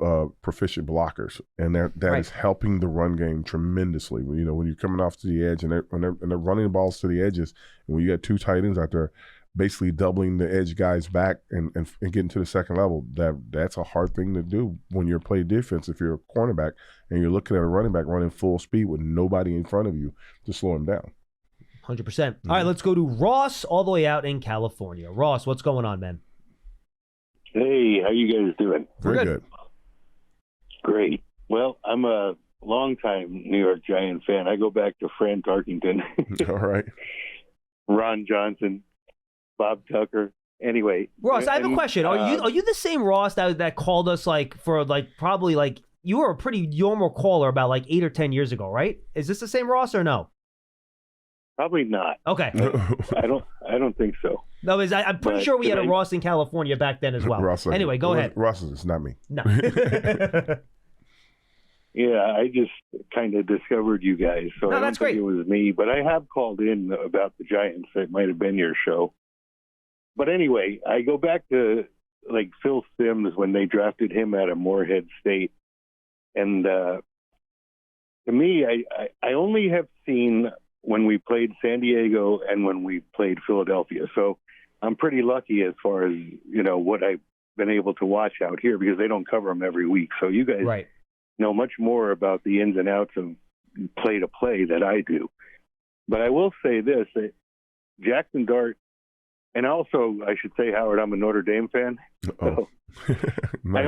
[SPEAKER 2] proficient blockers, and that is helping the run game tremendously. When you're coming off to the edge and they're running the balls to the edges, and when you got 2 tight ends out there, basically doubling the edge guys back and getting to the second level, that's a hard thing to do when you're playing defense. If you're a cornerback and you're looking at a running back running full speed with nobody in front of you to slow him down.
[SPEAKER 1] 100%. All right, let's go to Ross all the way out in California. Ross, what's going on, man?
[SPEAKER 6] Hey, how you guys doing?
[SPEAKER 2] Very good.
[SPEAKER 6] Great. Well, I'm a longtime New York Giant fan. I go back to Fran Tarkington.
[SPEAKER 2] All right.
[SPEAKER 6] Ron Johnson, Bob Tucker. Anyway,
[SPEAKER 1] Ross, I have a question. Are you the same Ross that called us probably you were a pretty normal caller about 8 or 10 years ago, right? Is this the same Ross or no?
[SPEAKER 6] Probably not.
[SPEAKER 1] Okay.
[SPEAKER 6] I don't think so.
[SPEAKER 1] No, I'm pretty sure we had a Ross in California back then as well. Anyway, go ahead.
[SPEAKER 2] Ross is not me.
[SPEAKER 1] No.
[SPEAKER 6] Yeah, I just kind of discovered you guys, so I don't think it was me. But I have called in about the Giants. It might have been your show. But anyway, I go back to like Phil Simms when they drafted him out of Morehead State. And to me, I only have seen when we played San Diego and when we played Philadelphia. So I'm pretty lucky as far as, what I've been able to watch out here because they don't cover them every week. So you guys know much more about the ins and outs of play to play than I do. But I will say this, that Jaxson Dart, and also I should say, Howard, I'm a Notre Dame fan. So
[SPEAKER 2] Nice.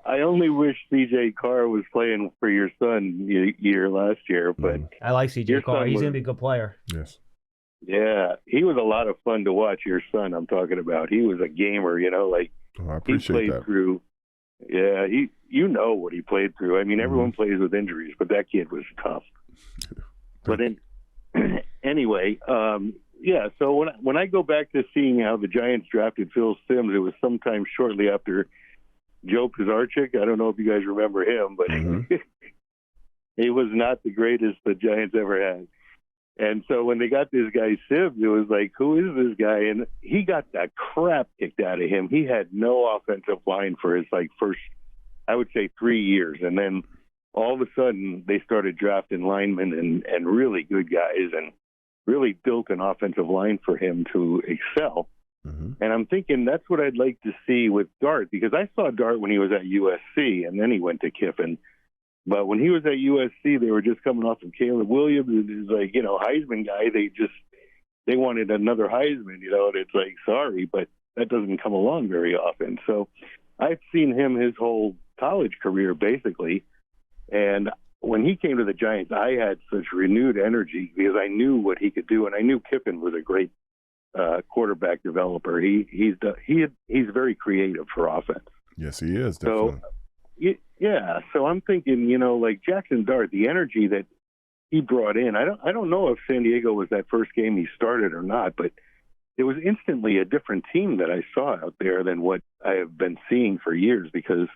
[SPEAKER 6] I only wish CJ Carr was playing for your son year last year, but
[SPEAKER 1] I like CJ Carr. He's going to be a good player.
[SPEAKER 2] Yes.
[SPEAKER 6] Yeah, he was a lot of fun to watch. Your son, I'm talking about. He was a gamer,
[SPEAKER 2] I appreciate
[SPEAKER 6] he played
[SPEAKER 2] that.
[SPEAKER 6] through. Yeah, what he played through. I mean, everyone plays with injuries, but that kid was tough. But anyway, yeah. So when I go back to seeing how the Giants drafted Phil Simms, it was sometime shortly after Joe Pisarcik. I don't know if you guys remember him, but he was not the greatest the Giants ever had. And so when they got this guy Simms, it was like, who is this guy? And he got the crap kicked out of him. He had no offensive line for his first, I would say, 3 years. And then all of a sudden they started drafting linemen and really good guys and really built an offensive line for him to excel. And I'm thinking that's what I'd like to see with Dart, because I saw Dart when he was at USC and then he went to Kiffin. But when he was at USC, they were just coming off of Caleb Williams. It was Heisman guy. They wanted another Heisman, and it's like, sorry, but that doesn't come along very often. So I've seen him his whole college career, basically. And when he came to the Giants, I had such renewed energy because I knew what he could do. And I knew Kiffin was a great quarterback developer. He's very creative for offense.
[SPEAKER 2] Yes, he is, definitely.
[SPEAKER 6] So, yeah, so I'm thinking, like Jaxson Dart, the energy that he brought in. I don't know if San Diego was that first game he started or not, but it was instantly a different team that I saw out there than what I have been seeing for years because,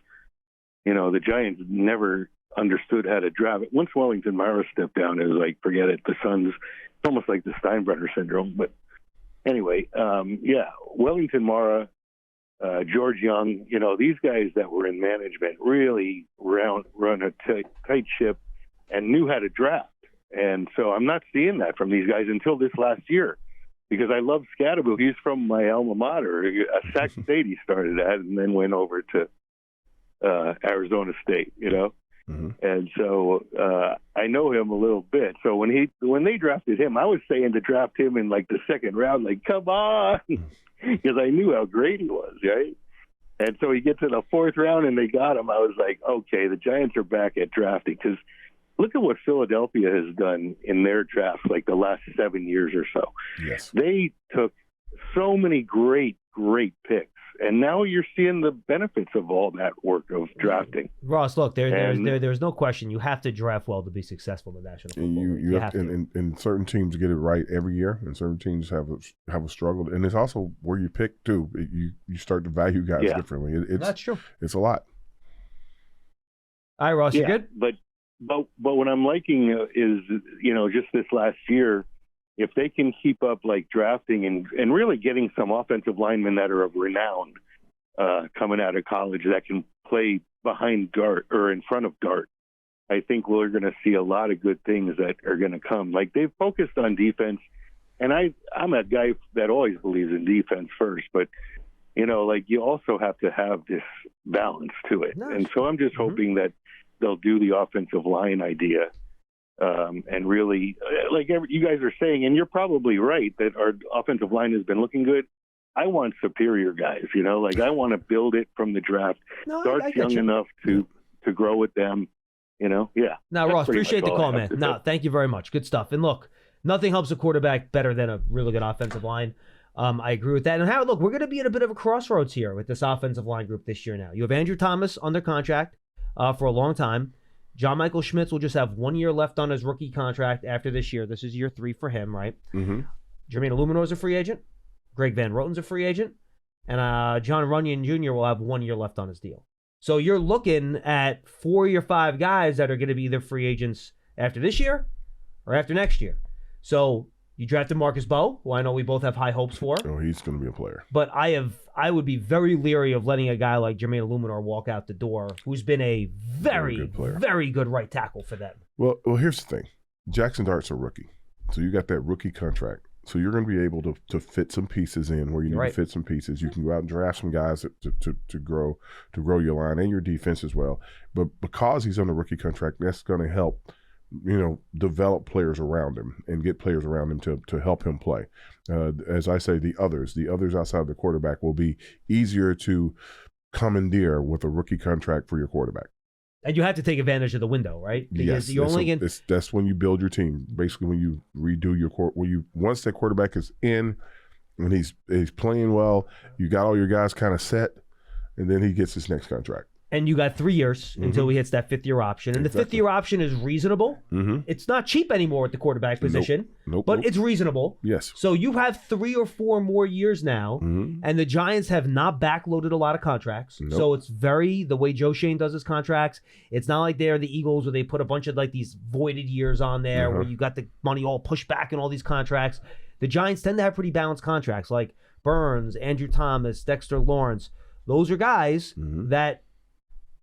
[SPEAKER 6] the Giants never understood how to draft it. Once Wellington Mara stepped down, it was like, forget it. The Suns, it's almost like the Steinbrenner syndrome. But anyway, Wellington Mara, George Young, these guys that were in management really run a tight ship and knew how to draft. And so I'm not seeing that from these guys until this last year because I love Scadaboo. He's from my alma mater. Sac State he started at and then went over to Arizona State, And so I know him a little bit. So when they drafted him, I was saying to draft him in the second round, come on. Because I knew how great he was, right? And so he gets in the fourth round and they got him. I was like, okay, the Giants are back at drafting. Because look at what Philadelphia has done in their drafts the last 7 years or so.
[SPEAKER 2] Yes.
[SPEAKER 6] They took so many great picks. And now you're seeing the benefits of all that work of drafting.
[SPEAKER 1] Ross, look, there's no question. You have to draft well to be successful in the National Football League.
[SPEAKER 2] You have to. And certain teams get it right every year, and certain teams have a struggle. And it's also where you pick too. You start to value guys differently.
[SPEAKER 1] That's true.
[SPEAKER 2] It's a lot.
[SPEAKER 1] All right, Ross, you good?
[SPEAKER 6] But what I'm liking is just this last year. If they can keep up drafting and really getting some offensive linemen that are of renown coming out of college that can play behind Dart or in front of Dart, I think we're going to see a lot of good things that are going to come. They've focused on defense, and I'm a guy that always believes in defense first, but you also have to have this balance to it. Nice. And so I'm just hoping that they'll do the offensive line idea. And really, you guys are saying, and you're probably right, that our offensive line has been looking good. I want superior guys, I want to build it from the draft. Dart's young enough to grow with them, yeah.
[SPEAKER 1] Now, Ross, appreciate the call, man. No, thank you very much. Good stuff. And look, nothing helps a quarterback better than a really good offensive line. I agree with that. And Howard, look, we're going to be at a bit of a crossroads here with this offensive line group this year now. You have Andrew Thomas under contract for a long time. John Michael Schmitz will just have 1 year left on his rookie contract after this year. This is year 3 for him, right? Jermaine Illuminor's a free agent. Greg Van Roten's a free agent. And John Runyon Jr. will have 1 year left on his deal. So you're looking at 4 or 5 guys that are going to be either free agents after this year or after next year. So You drafted Marcus Bowe, who I know we both have high hopes for.
[SPEAKER 2] Oh, he's going to be a player.
[SPEAKER 1] But I would be very leery of letting a guy like Jermaine Illuminor walk out the door, who's been a very good right tackle for them.
[SPEAKER 2] Well, here's the thing. Jaxson Dart's a rookie. So you got that rookie contract. So you're going to be able to fit some pieces in where you need to fit some pieces. You can go out and draft some guys to grow your line and your defense as well. But because he's on a rookie contract, that's going to help, develop players around him and get players around him to help him play. As I say, the others outside the quarterback will be easier to commandeer with a rookie contract for your quarterback.
[SPEAKER 1] And you have to take advantage of the window, right? Because
[SPEAKER 2] yes, that's when you build your team. Basically, when you redo your once that quarterback is in and he's playing well, you got all your guys kind of set, and then he gets his next contract.
[SPEAKER 1] And you got 3 years until he hits that 5th-year option. And the 5th-year option is reasonable. Mm-hmm. It's not cheap anymore at the quarterback position, but it's reasonable.
[SPEAKER 2] Yes.
[SPEAKER 1] So you have 3 or 4 more years now, and the Giants have not backloaded a lot of contracts. So it's the way Joe Shane does his contracts, it's not like they're the Eagles where they put a bunch of like these voided years on there where you got the money all pushed back in all these contracts. The Giants tend to have pretty balanced contracts like Burns, Andrew Thomas, Dexter Lawrence. Those are guys that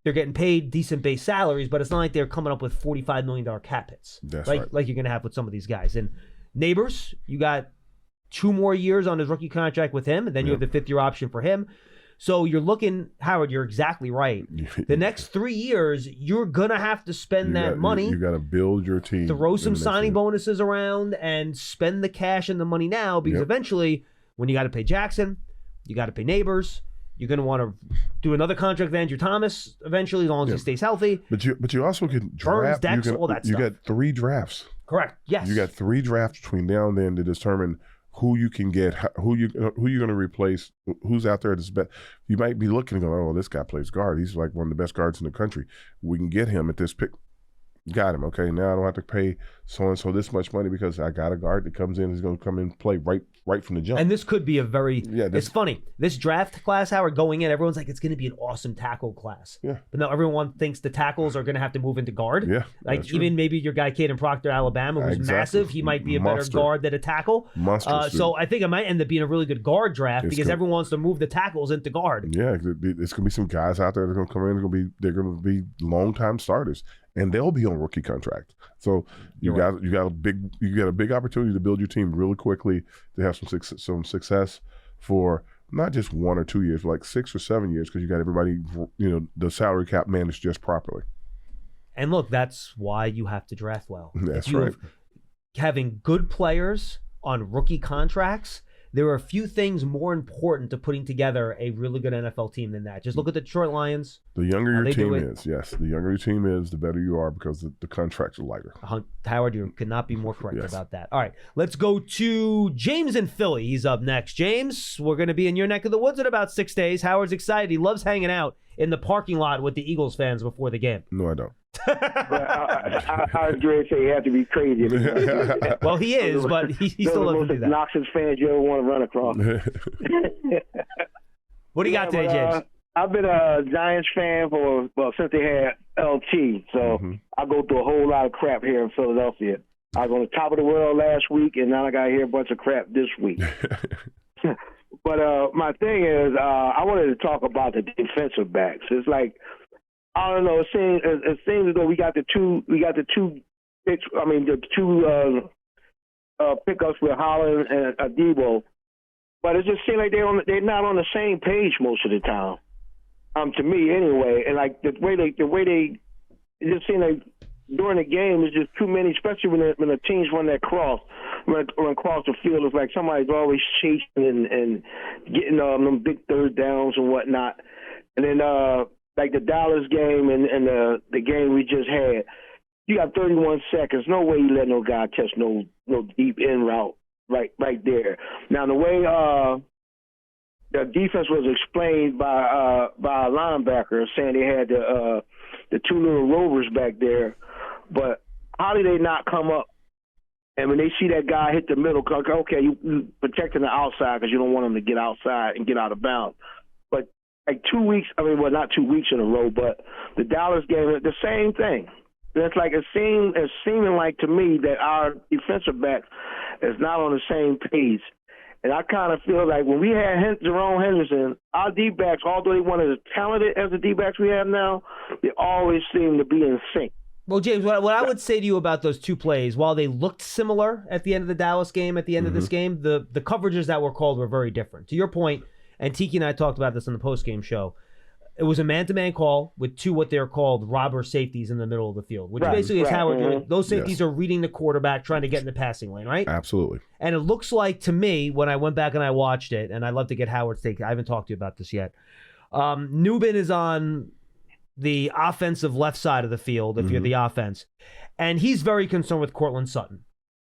[SPEAKER 1] they're getting paid decent base salaries, but it's not like they're coming up with $45 million cap hits.
[SPEAKER 2] That's right.
[SPEAKER 1] Like you're going to have with some of these guys. And Neighbors, you got 2 more years on his rookie contract with him, and then you have the 5th-year option for him. So you're looking, Howard, you're exactly right. The next 3 years, you're going to have to spend that money.
[SPEAKER 2] You got to build your team.
[SPEAKER 1] Throw some signing bonuses around and spend the cash and the money now, because eventually, when you got to pay Jackson, you got to pay Neighbors, you're going to want to do another contract with Andrew Thomas eventually, as long as he stays healthy.
[SPEAKER 2] But you also can draft.
[SPEAKER 1] Burns, Dex, all that stuff.
[SPEAKER 2] You got 3 drafts.
[SPEAKER 1] Correct. Yes.
[SPEAKER 2] You got 3 drafts between now and then to determine who you can get, who you're going to replace, who's out there that's best. You might be looking and going, oh, this guy plays guard. He's like one of the best guards in the country. We can get him at this pick. Got him. Okay, now I don't have to pay so-and-so this much money because I got a guard that comes in, is going to come in and play right from the jump.
[SPEAKER 1] And this could be a very it's funny. This draft class, Howard, going in, everyone's like, it's going to be an awesome tackle class.
[SPEAKER 2] Yeah.
[SPEAKER 1] But no, everyone thinks the tackles are going to have to move into guard.
[SPEAKER 2] Yeah.
[SPEAKER 1] Like even maybe your guy Caden Proctor, Alabama, who's massive, he might be a better guard than a tackle. So I think it might end up being a really good guard draft because everyone wants to move the tackles into guard.
[SPEAKER 2] Yeah, it's going to be some guys out there that are going to come in, they're going to be long-time starters. And they'll be on rookie contract. So you got a big opportunity to build your team really quickly, to have some success for not just 1 or 2 years, but like 6 or 7 years, because you got everybody, the salary cap managed just properly.
[SPEAKER 1] And look, that's why you have to draft well.
[SPEAKER 2] That's right.
[SPEAKER 1] Having good players on rookie contracts, there are a few things more important to putting together a really good NFL team than that. Just look at the Detroit Lions.
[SPEAKER 2] The younger your team is, the younger your team is, the better you are, because the contracts are lighter.
[SPEAKER 1] Howard, you could not be more correct about that. All right, let's go to James in Philly. He's up next. James, we're going to be in your neck of the woods in about 6 days. Howard's excited. He loves hanging out in the parking lot with the Eagles fans before the game.
[SPEAKER 2] No, I don't.
[SPEAKER 3] I agree. Say you have to be crazy.
[SPEAKER 1] Well, he is, but he still doesn't do that.
[SPEAKER 3] Obnoxious fans you ever want to run across.
[SPEAKER 1] What do you got today, James?
[SPEAKER 3] I've been a Giants fan since they had LT, so I go through a whole lot of crap here in Philadelphia. I was on the top of the world last week, and now I got to hear a bunch of crap this week. But my thing is, I wanted to talk about the defensive backs. It's like, I don't know. It seems as though we got the two pickups with Holland and Adebo, but it just seems like they're not on the same page most of the time. To me, anyway. And like the way they it just seems like during the game there's just too many, especially when the teams run that cross, run across the field. It's like somebody's always chasing and getting them big third downs and whatnot. And then like the Dallas game and the game we just had, you got 31 seconds. No way you let no guy catch no deep in route right there. Now the way the defense was explained by a linebacker, saying they had the 2 little rovers back there, but how did they not come up? And when they see that guy hit the middle, okay, you protecting the outside because you don't want him to get outside and get out of bounds. But like 2 weeks, not 2 weeks in a row, but the Dallas game, the same thing.
[SPEAKER 7] It's like it's seeming like to me that our defensive back is not on the same page. And I kind of feel like when we had Jerome Henderson, our D-backs, although they weren't as talented as the D-backs we have now, they always seem to be in sync.
[SPEAKER 1] Well, James, what I would say to you about those two plays, while they looked similar at the end of the Dallas game, at the end of this game, the coverages that were called were very different. To your point, and Tiki and I talked about this on the post-game show, it was a man-to-man call with two what they're called robber safeties in the middle of the field, which basically is how those safeties are reading the quarterback, trying to get in the passing lane, right?
[SPEAKER 2] Absolutely.
[SPEAKER 1] And it looks like to me, when I went back and I watched it, and I'd love to get Howard's take. I haven't talked to you about this yet. Newbin is on the offensive left side of the field, if you're the offense. And he's very concerned with Cortland Sutton.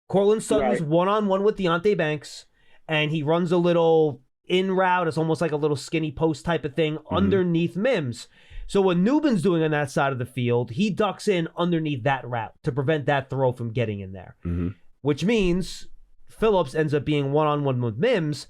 [SPEAKER 1] Cortland Sutton's one-on-one with Deonte Banks, and he runs a little in route. It's almost like a little skinny post type of thing underneath Mims. So what Newbin's doing on that side of the field, he ducks in underneath that route to prevent that throw from getting in there, which means Phillips ends up being one-on-one with Mims.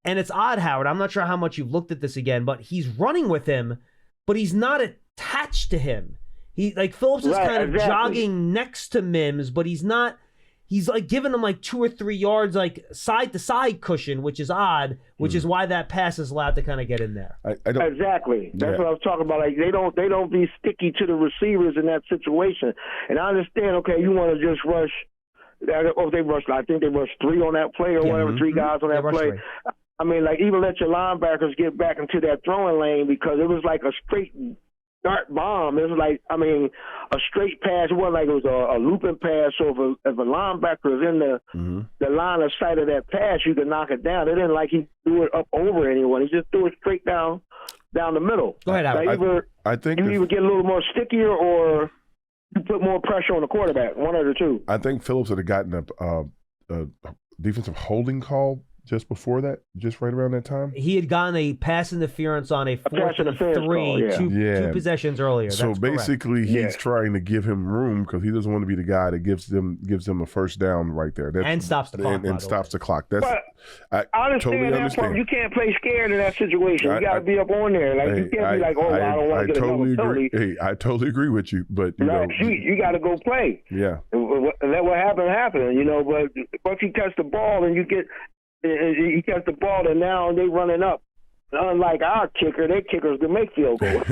[SPEAKER 1] And it's odd, Howard. I'm not sure how much you've looked at this again, but he's running with him, but he's not attached to him. Phillips is kind of jogging next to Mims, but he's not. He's like giving him like 2 or 3 yards, like side to side cushion, which is odd, which is why that pass is allowed to kind of get in there.
[SPEAKER 7] Exactly. That's what I was talking about. Like they don't be sticky to the receivers in that situation. And I understand. Okay, you want to just rush. Oh, they rushed. I think they rushed 3 on that play or whatever. 3 guys on that play. 3. I mean, like even let your linebackers get back into that throwing lane because it was like a straight dart bomb. It was like, I mean, a straight pass. It wasn't like it was a looping pass. So if a linebacker is in the line of sight of that pass, you can knock it down. It didn't like he threw it up over anyone. He just threw it straight down the middle.
[SPEAKER 1] Go ahead, Howard.
[SPEAKER 2] I think
[SPEAKER 7] you either get a little more stickier or you put more pressure on the quarterback. One of the two.
[SPEAKER 2] I think Phillips had gotten a defensive holding call just before that, just right around that time.
[SPEAKER 1] He had gotten a pass interference on a 4th and 3, two possessions earlier.
[SPEAKER 2] So
[SPEAKER 1] that's
[SPEAKER 2] basically, he's trying to give him room because he doesn't want to be the guy that gives them a first down right there.
[SPEAKER 1] And stops the clock.
[SPEAKER 2] And stops the clock. That's
[SPEAKER 7] I
[SPEAKER 2] totally understand.
[SPEAKER 7] You can't play scared in that situation. You got to be up on there. Like you can't be like, I don't want to get
[SPEAKER 2] totally agree.
[SPEAKER 7] Hey,
[SPEAKER 2] I totally agree with you, but you know,
[SPEAKER 7] you got to go play.
[SPEAKER 2] Yeah.
[SPEAKER 7] And let what happened. You know, but once you catch the ball and you catch the ball, and now they running up. Unlike our kicker, their kickers can make field goals.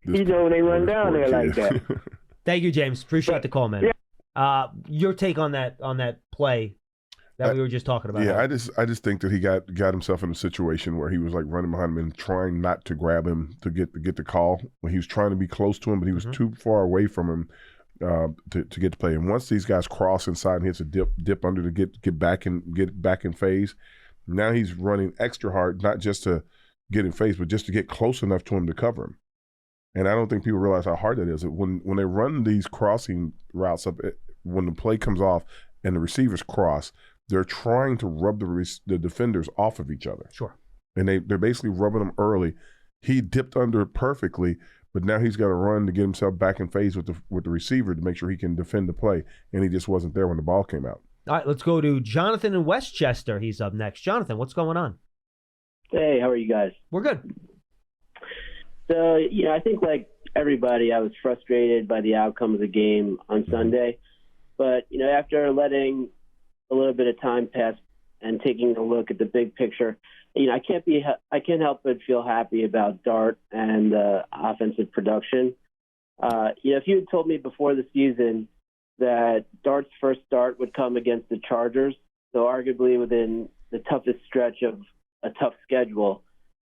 [SPEAKER 7] You know, they run down there like that.
[SPEAKER 1] Thank you, James. Appreciate the call, man. Yeah. Your take on that play that we were just talking about.
[SPEAKER 2] Yeah, I just think that he got himself in a situation where he was like running behind him and trying not to grab him to get the call. When he was trying to be close to him, but he was too far away from him. To get to play, and once these guys cross inside and hits a dip under to get back in phase, now he's running extra hard, not just to get in phase, but just to get close enough to him to cover him. And I don't think people realize how hard that is. When they run these crossing routes up, when the play comes off and the receivers cross, they're trying to rub the defenders off of each other.
[SPEAKER 1] Sure.
[SPEAKER 2] And they're basically rubbing them early. He dipped under it perfectly. But now he's got to run to get himself back in phase with the receiver to make sure he can defend the play, and he just wasn't there when the ball came out.
[SPEAKER 1] All right, let's go to Jonathan in Westchester. He's up next. Jonathan, what's going on?
[SPEAKER 8] Hey, how are you guys?
[SPEAKER 1] We're good.
[SPEAKER 8] So, I think like everybody, I was frustrated by the outcome of the game on Sunday. But, after letting a little bit of time pass and taking a look at the big picture, I can't help but feel happy about Dart and offensive production. If you had told me before the season that Dart's first start would come against the Chargers, so arguably within the toughest stretch of a tough schedule,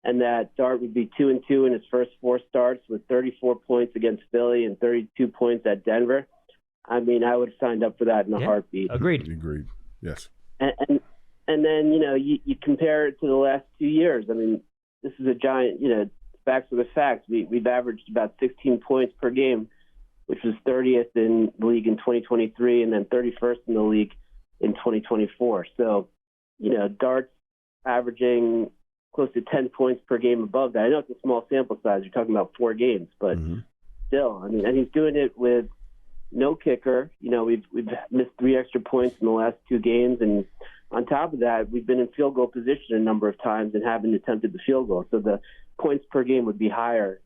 [SPEAKER 8] and that Dart would be 2-2 in his first 4 starts with 34 points against Philly and 32 points at Denver, I mean, I would have signed up for that in a heartbeat.
[SPEAKER 1] Agreed.
[SPEAKER 2] Yes.
[SPEAKER 8] And then, you compare it to the last 2 years. I mean, this is a giant, facts are the facts. We've averaged about 16 points per game, which was 30th in the league in 2023 and then 31st in the league in 2024. So, Dart's averaging close to 10 points per game above that. I know it's a small sample size. You're talking about 4 games, but still, I mean, and he's doing it with no kicker. We've missed 3 extra points in the last 2 games, and on top of that, we've been in field goal position a number of times and haven't attempted the field goal. So the points per game would be higher,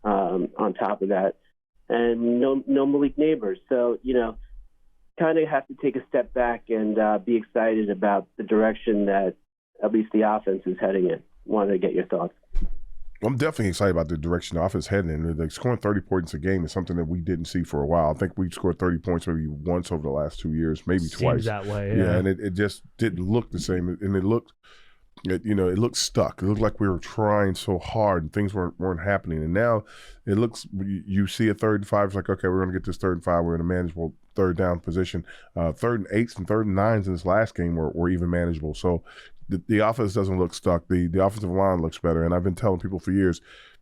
[SPEAKER 8] on top of that. and no Malik Neighbors. So, kind of have to take a step back and be excited about the direction that at least the offense is heading in. Wanted to get your thoughts.
[SPEAKER 2] I'm definitely excited about the direction the offense is heading in. Like, scoring 30 points a game is something that we didn't see for a while. I think we scored 30 points maybe once over the last 2 years, maybe twice.
[SPEAKER 1] Seems that way,
[SPEAKER 2] yeah. And it just didn't look the same. And it looked stuck. It looked like we were trying so hard and things weren't happening. And now it looks, you see a 3rd and 5, it's like, okay, we're going to get this 3rd and 5. We're in a manageable 3rd down position. 3rd and 8s and 3rd and 9s in this last game were even manageable. So the offense doesn't look stuck. The offensive line looks better. And I've been telling people for years,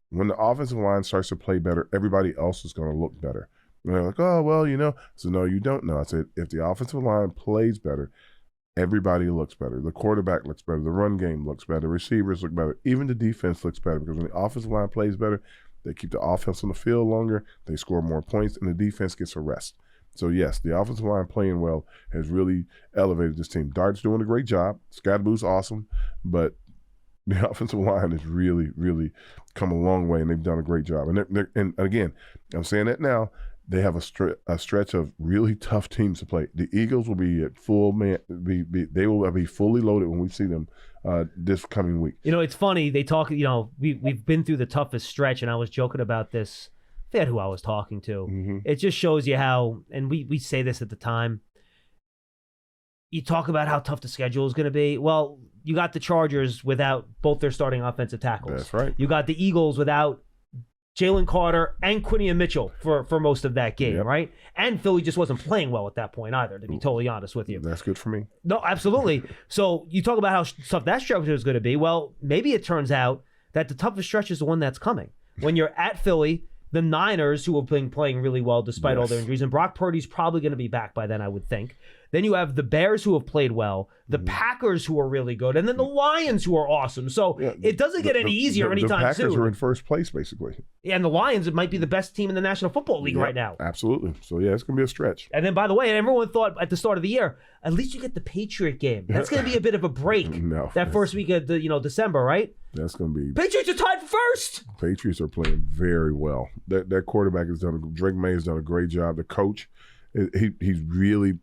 [SPEAKER 2] when the offensive line starts to play better, everybody else is going to look better. And they're like, oh, well, So no, you don't know. I said, if the offensive line plays better, everybody looks better. The quarterback looks better. The run game looks better. Receivers look better. Even the defense looks better, because when the offensive line plays better, they keep the offense on the field longer, they score more points, and the defense gets a rest. So, yes, the offensive line playing well has really elevated this team. Dart's doing a great job. Scadaboo's awesome, but the offensive line has really, really come a long way, and they've done a great job. And again, I'm saying that now, they have a stretch of really tough teams to play. The Eagles will be at full man. They will be fully loaded when we see them this coming week.
[SPEAKER 1] It's funny. They talk. We've been through the toughest stretch, and I was joking about this. I forget who I was talking to.
[SPEAKER 2] Mm-hmm.
[SPEAKER 1] It just shows you how, and we say this at the time. You talk about how tough the schedule is going to be. Well, you got the Chargers without both their starting offensive tackles.
[SPEAKER 2] That's right.
[SPEAKER 1] You got the Eagles without Jalen Carter and Quinion Mitchell for most of that game, right? And Philly just wasn't playing well at that point either, to be totally honest with you.
[SPEAKER 2] That's good for me.
[SPEAKER 1] No, absolutely. So you talk about how tough that stretch is going to be. Well, maybe it turns out that the toughest stretch is the one that's coming. When you're at Philly, the Niners, who have been playing really well despite all their injuries, and Brock Purdy's probably going to be back by then, I would think. Then you have the Bears, who have played well, the Packers, who are really good, and then the Lions, who are awesome. So it doesn't get any easier anytime soon.
[SPEAKER 2] The Packers are in first place, basically.
[SPEAKER 1] Yeah, and the Lions, it might be the best team in the National Football League right now.
[SPEAKER 2] Absolutely. So, it's going to be a stretch.
[SPEAKER 1] And then, by the way, everyone thought at the start of the year, at least you get the Patriot game. That's going to be a bit of a break. That first week of December, right?
[SPEAKER 2] That's going to be...
[SPEAKER 1] Patriots are tied for first!
[SPEAKER 2] Patriots are playing very well. That quarterback Drake May has done a great job. The coach, he's really,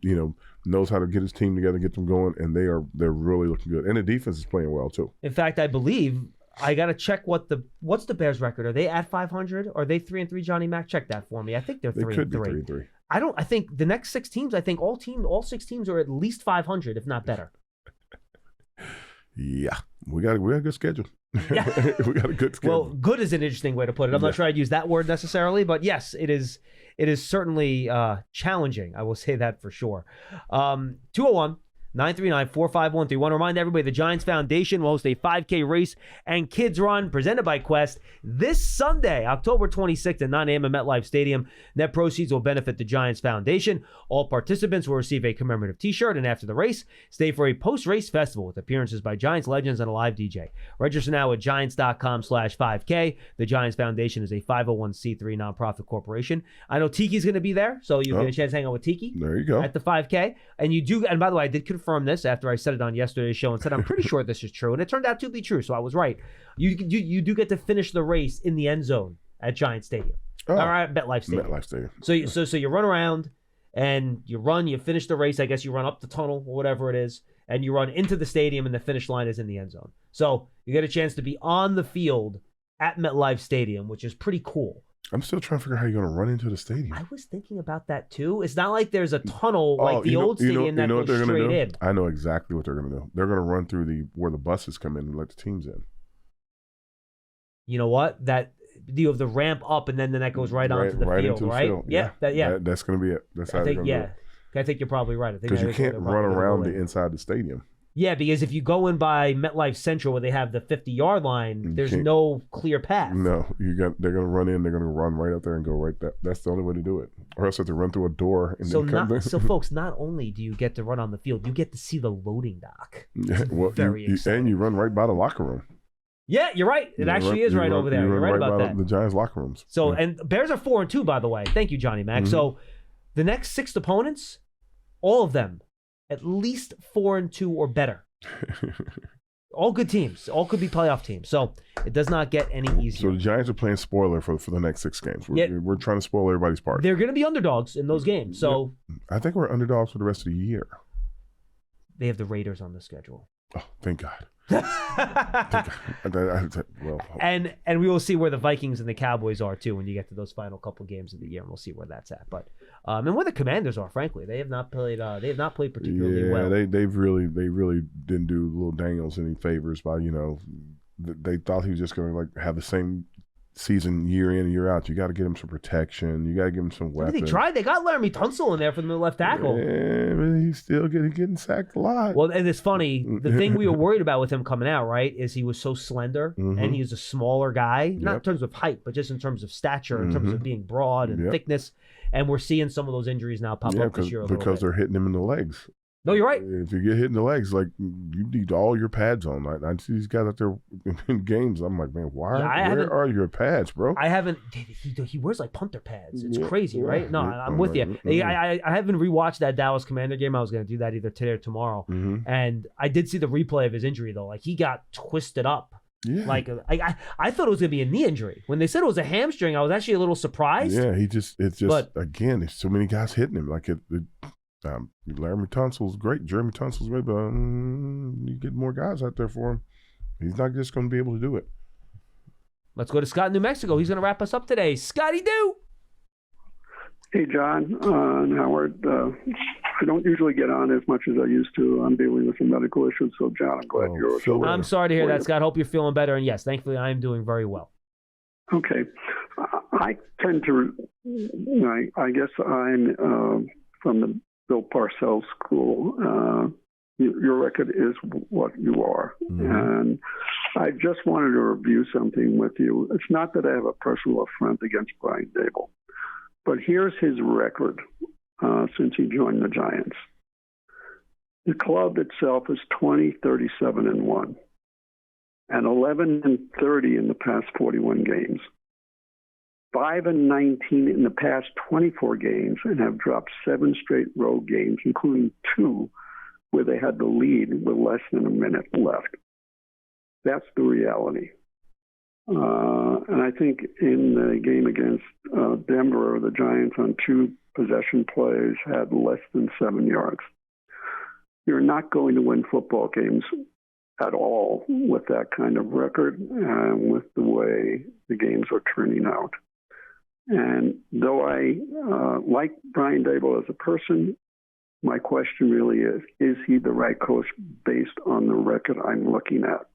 [SPEAKER 2] knows how to get his team together, get them going, and they're really looking good. And the defense is playing well too.
[SPEAKER 1] In fact, I believe I got to check what's the Bears record? Are they at 500? Are they 3-3? Johnny Mac, check that for me. I think they're 3-3.
[SPEAKER 2] They could be 3-3.
[SPEAKER 1] I think the next 6 teams. I think all 6 teams are at least 500, if not better.
[SPEAKER 2] Yeah, we got a good schedule.
[SPEAKER 1] Yeah.
[SPEAKER 2] We got a good schedule.
[SPEAKER 1] Well, good is an interesting way to put it. I'm not sure I'd use that word necessarily, but yes, it is. It is certainly challenging. I will say that for sure. 201-939-4513. Want to remind everybody the Giants Foundation will host a 5K race and kids run presented by Quest this Sunday, October 26th at 9 a.m. at MetLife Stadium. Net proceeds will benefit the Giants Foundation. All participants will receive a commemorative t-shirt, and after the race, stay for a post-race festival with appearances by Giants legends and a live DJ. Register now at giants.com/5K. The Giants Foundation is a 501c3 nonprofit corporation. I know Tiki's going to be there, so you'll get a chance to hang out with Tiki.
[SPEAKER 2] There you go.
[SPEAKER 1] At the 5K. And you do, and by the way, I did confirm this after I said it on yesterday's show and said I'm pretty sure this is true, and it turned out to be true, so I was right. You do get to finish the race in the end zone at Giants Stadium. All right, MetLife Stadium.
[SPEAKER 2] MetLife Stadium.
[SPEAKER 1] So you run around and you finish the race. I guess you run up the tunnel or whatever it is, and you run into the stadium, and the finish line is in the end zone. So you get a chance to be on the field at MetLife Stadium, which is pretty cool.
[SPEAKER 2] I'm still trying to figure out how you're going to run into the stadium.
[SPEAKER 1] I was thinking about that too. It's not like there's a tunnel like the old stadium that goes straight in.
[SPEAKER 2] I know exactly what they're going to do. They're going to run through where the buses come in and let the teams in.
[SPEAKER 1] You know what? You have the ramp up, and then that goes right onto the field, right? Yeah.
[SPEAKER 2] That's going to be it. That's how they're going to do it.
[SPEAKER 1] I think you're probably right.
[SPEAKER 2] Because you can't run around the inside the stadium.
[SPEAKER 1] Yeah, because if you go in by MetLife Central where they have the 50-yard line, there's no clear path.
[SPEAKER 2] No, they're going to run in. They're going to run right up there and go right there. That's the only way to do it. Or else they have to run through a door and then come in. So,
[SPEAKER 1] folks, not only do you get to run on the field, you get to see the loading dock.
[SPEAKER 2] Yeah, well, and you run right by the locker room.
[SPEAKER 1] Yeah, you're right. It actually is right over there. You're right about that.
[SPEAKER 2] The Giants locker rooms.
[SPEAKER 1] So, and Bears are 4-2, by the way. Thank you, Johnny Mac. Mm-hmm. So, the next 6 opponents, all of them, at least 4-2 or better. All good teams. All could be playoff teams. So it does not get any easier.
[SPEAKER 2] So the Giants are playing spoiler for the next 6 games. We're trying to spoil everybody's part.
[SPEAKER 1] They're going to be underdogs in those games. So
[SPEAKER 2] I think we're underdogs for the rest of the year.
[SPEAKER 1] They have the Raiders on the schedule.
[SPEAKER 2] Oh, thank God.
[SPEAKER 1] And we will see where the Vikings and the Cowboys are too when you get to those final couple games of the year, and we'll see where that's at. But and where the Commanders are, frankly, they have not played particularly well.
[SPEAKER 2] They really didn't do little Daniels any favors by they thought he was just going to like have the same season year in and year out. You got to get him some protection. You got to give him some weapons.
[SPEAKER 1] They tried. They got Laramie Tunsil in there from the left tackle.
[SPEAKER 2] Yeah, but he's still getting sacked a lot.
[SPEAKER 1] Well, and it's funny. The thing we were worried about with him coming out, right, is he was so slender and he was a smaller guy, not in terms of height, but just in terms of stature, in terms of being broad and thickness. And we're seeing some of those injuries now pop up this year
[SPEAKER 2] because they're hitting him in the legs.
[SPEAKER 1] No, you're right.
[SPEAKER 2] If you get hit in the legs, like you need all your pads on. I see these guys out there in games. I'm like, man, where are your pads, bro?
[SPEAKER 1] I haven't. He wears like punter pads. It's crazy, right? No, I'm with you. I haven't rewatched that Dallas Commander game. I was going to do that either today or tomorrow. And I did see the replay of his injury though. Like he got twisted up. Yeah. Like I thought it was going to be a knee injury. When they said it was a hamstring, I was actually a little surprised.
[SPEAKER 2] Yeah, again, there's so many guys hitting him. Like Laramie Tunsil's great. Jeremy Tunsil's great, but you get more guys out there for him. He's not just going to be able to do it.
[SPEAKER 1] Let's go to Scott in New Mexico. He's going to wrap us up today. Scotty Doo.
[SPEAKER 9] Hey, John and Howard. I don't usually get on as much as I used to. I'm dealing with some medical issues, so John, I'm glad you're.
[SPEAKER 1] I'm sorry to hear that, Scott. Hope you're feeling better. And yes, thankfully, I am doing very well.
[SPEAKER 9] Okay. I tend to. I guess I'm from the Bill Parcells school. Your record is what you are. And I just wanted to review something with you. It's not that I have a personal affront against Brian Daboll, but here's his record since he joined the Giants. The club itself is 20-37-1 and 11-30 in the past 41 games. 5-19 in the past 24 games and have dropped 7 straight road games, including 2 where they had the lead with less than a minute left. That's the reality. And I think in the game against Denver, the Giants on 2 possession plays had less than 7 yards. You're not going to win football games at all with that kind of record and with the way the games are turning out. And though I like Brian Daboll as a person, my question really is he the right coach based on the record I'm looking at?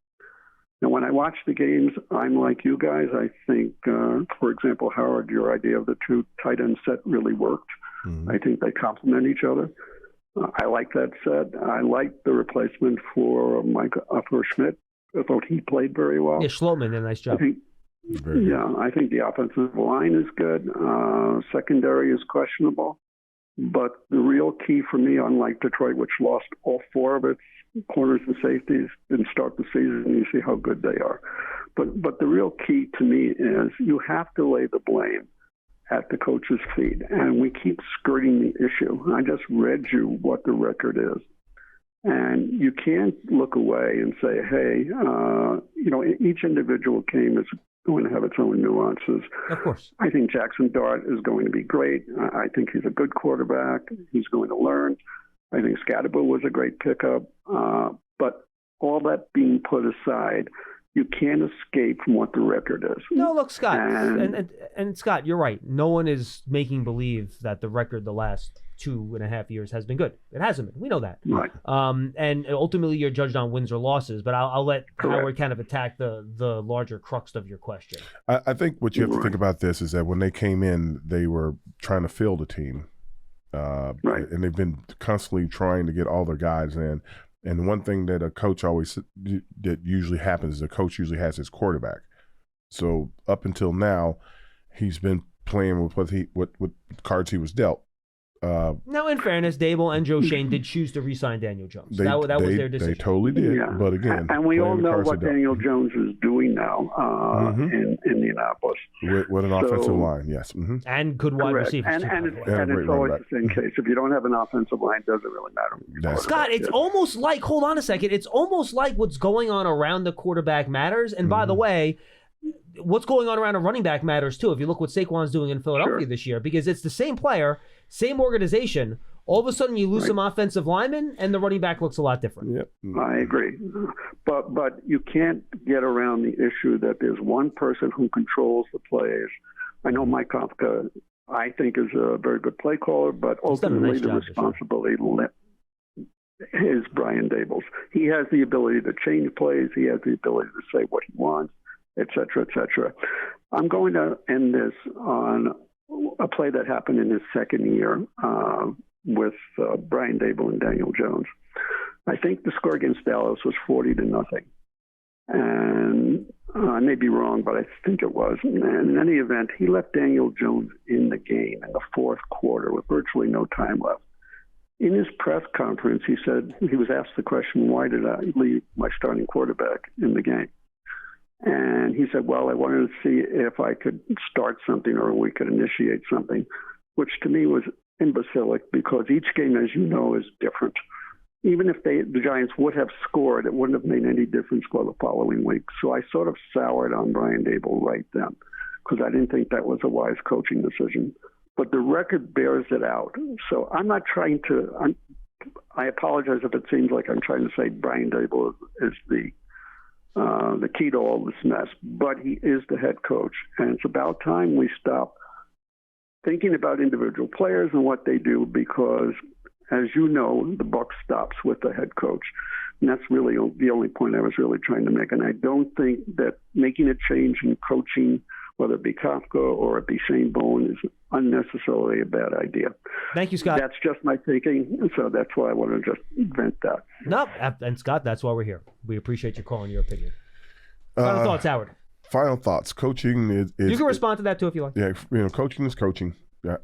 [SPEAKER 9] Now, when I watch the games, I'm like you guys. I think, for example, Howard, your idea of the 2 tight end set really worked. I think they complement each other. I like that set. I like the replacement for Schmidt. I thought he played very well.
[SPEAKER 1] Yeah, Schlottman did a nice job.
[SPEAKER 9] I think the offensive line is good. Secondary is questionable. But the real key for me, unlike Detroit, which lost all 4 of its corners and safeties, didn't start the season, and you see how good they are. But the real key to me is you have to lay the blame at the coach's feet. And we keep skirting the issue. I just read you what the record is. And you can't look away and say, hey, each individual game is going to have its own nuances.
[SPEAKER 1] Of course.
[SPEAKER 9] I think Jaxson Dart is going to be great. I think he's a good quarterback. He's going to learn. I think Scadaboo was a great pickup. But all that being put aside, you can't escape from what the record is.
[SPEAKER 1] No, look, Scott, and Scott, you're right. No one is making believe that the record the last 2.5 years has been good. It hasn't been. We know that.
[SPEAKER 9] Right.
[SPEAKER 1] And ultimately, you're judged on wins or losses. But I'll let Howard kind of attack the larger crux of your question.
[SPEAKER 2] I think what you have to think about this is that when they came in, they were trying to field a team. And they've been constantly trying to get all their guys in. And one thing that a coach that usually happens is a coach usually has his quarterback. So up until now, he's been playing with what cards he was dealt.
[SPEAKER 1] Now, in fairness, Dable and Joe Shane did choose to re-sign Daniel Jones. That was their decision.
[SPEAKER 2] They totally did. Yeah. But again,
[SPEAKER 9] and we all know what Daniel Jones is doing now in Indianapolis.
[SPEAKER 2] With an offensive line, yes. Mm-hmm.
[SPEAKER 1] And good wide receivers.
[SPEAKER 9] And it's always the same case. If you don't have an offensive line, it doesn't really matter.
[SPEAKER 1] Scott, it's almost like, hold on a second, it's almost like what's going on around the quarterback matters. And by the way, what's going on around a running back matters too. If you look what Saquon's doing in Philadelphia this year, because it's the same player, same organization. All of a sudden, you lose some offensive linemen, and the running back looks a lot different.
[SPEAKER 2] Yep.
[SPEAKER 9] I agree, but you can't get around the issue that there's one person who controls the plays. I know Mike Kafka, I think, is a very good play caller, but ultimately the responsibility is Brian Dable's. He has the ability to change plays. He has the ability to say what he wants, et cetera, et cetera. I'm going to end this on a play that happened in his second year with Brian Dable and Daniel Jones. I think the score against Dallas was 40-0. And I may be wrong, but I think it was. And in any event, he left Daniel Jones in the game in the fourth quarter with virtually no time left. In his press conference, he said, he was asked the question, why did I leave my starting quarterback in the game? And he said, well, I wanted to see if I could start something or we could initiate something, which to me was imbecilic because each game, as you know, is different. Even if the Giants would have scored, it wouldn't have made any difference for the following week. So I sort of soured on Brian Dable right then because I didn't think that was a wise coaching decision. But the record bears it out. So I'm not trying to I apologize if it seems like I'm trying to say Brian Dable is the key to all this mess, but he is the head coach. And it's about time we stop thinking about individual players and what they do because, as you know, the buck stops with the head coach. And that's really the only point I was really trying to make. And I don't think that making a change in coaching, whether it be Kafka or it be Shane Bowen, is unnecessarily a bad idea.
[SPEAKER 1] Thank you, Scott.
[SPEAKER 9] That's just my thinking, so that's why I want to just vent that.
[SPEAKER 1] No, and Scott, that's why we're here. We appreciate you calling your opinion. Final thoughts, Howard.
[SPEAKER 2] Final thoughts. Coaching is
[SPEAKER 1] you can respond to that too if you like.
[SPEAKER 2] Yeah, coaching is coaching.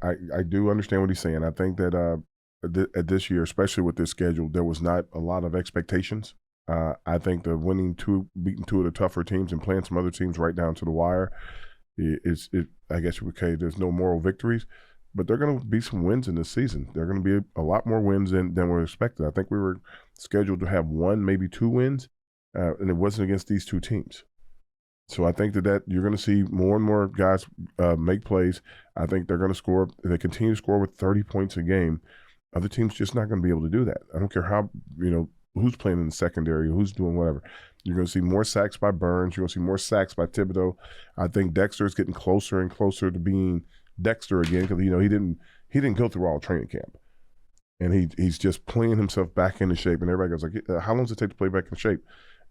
[SPEAKER 2] I do understand what he's saying. I think that this year, especially with this schedule, there was not a lot of expectations. I think the beating two of the tougher teams and playing some other teams right down to the wire, I guess you would say there's no moral victories, but there are going to be some wins in this season. There are going to be a lot more wins than were expected. I think we were scheduled to have one, maybe two wins, and it wasn't against these two teams. So I think that you're going to see more and more guys make plays. I think they're going to score. If they continue to score with 30 points a game, other teams just not going to be able to do that. I don't care how, who's playing in the secondary, who's doing whatever. You're going to see more sacks by Burns. You're going to see more sacks by Thibodeau. I think Dexter is getting closer and closer to being Dexter again because he didn't go through all training camp, and he's just playing himself back into shape. And everybody goes like, how long does it take to play back in shape?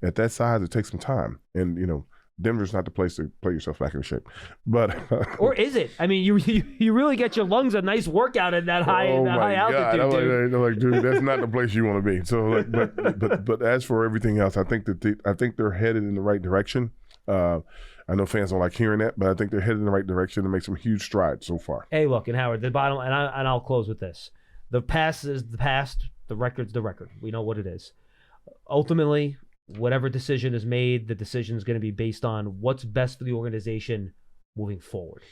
[SPEAKER 2] At that size, it takes some time, and Denver's not the place to play yourself back in shape, but
[SPEAKER 1] or is it? I mean, you really get your lungs a nice workout in that high altitude.
[SPEAKER 2] Like, dude, that's not the place you want to be. So, but as for everything else, I think they're headed in the right direction. I know fans don't like hearing that, but I think they're headed in the right direction to make some huge strides so far.
[SPEAKER 1] Hey, look, and Howard, the bottom, and I'll close with this: the past is the past. The record's the record. We know what it is. Ultimately, whatever decision is made, the decision is going to be based on what's best for the organization moving forward.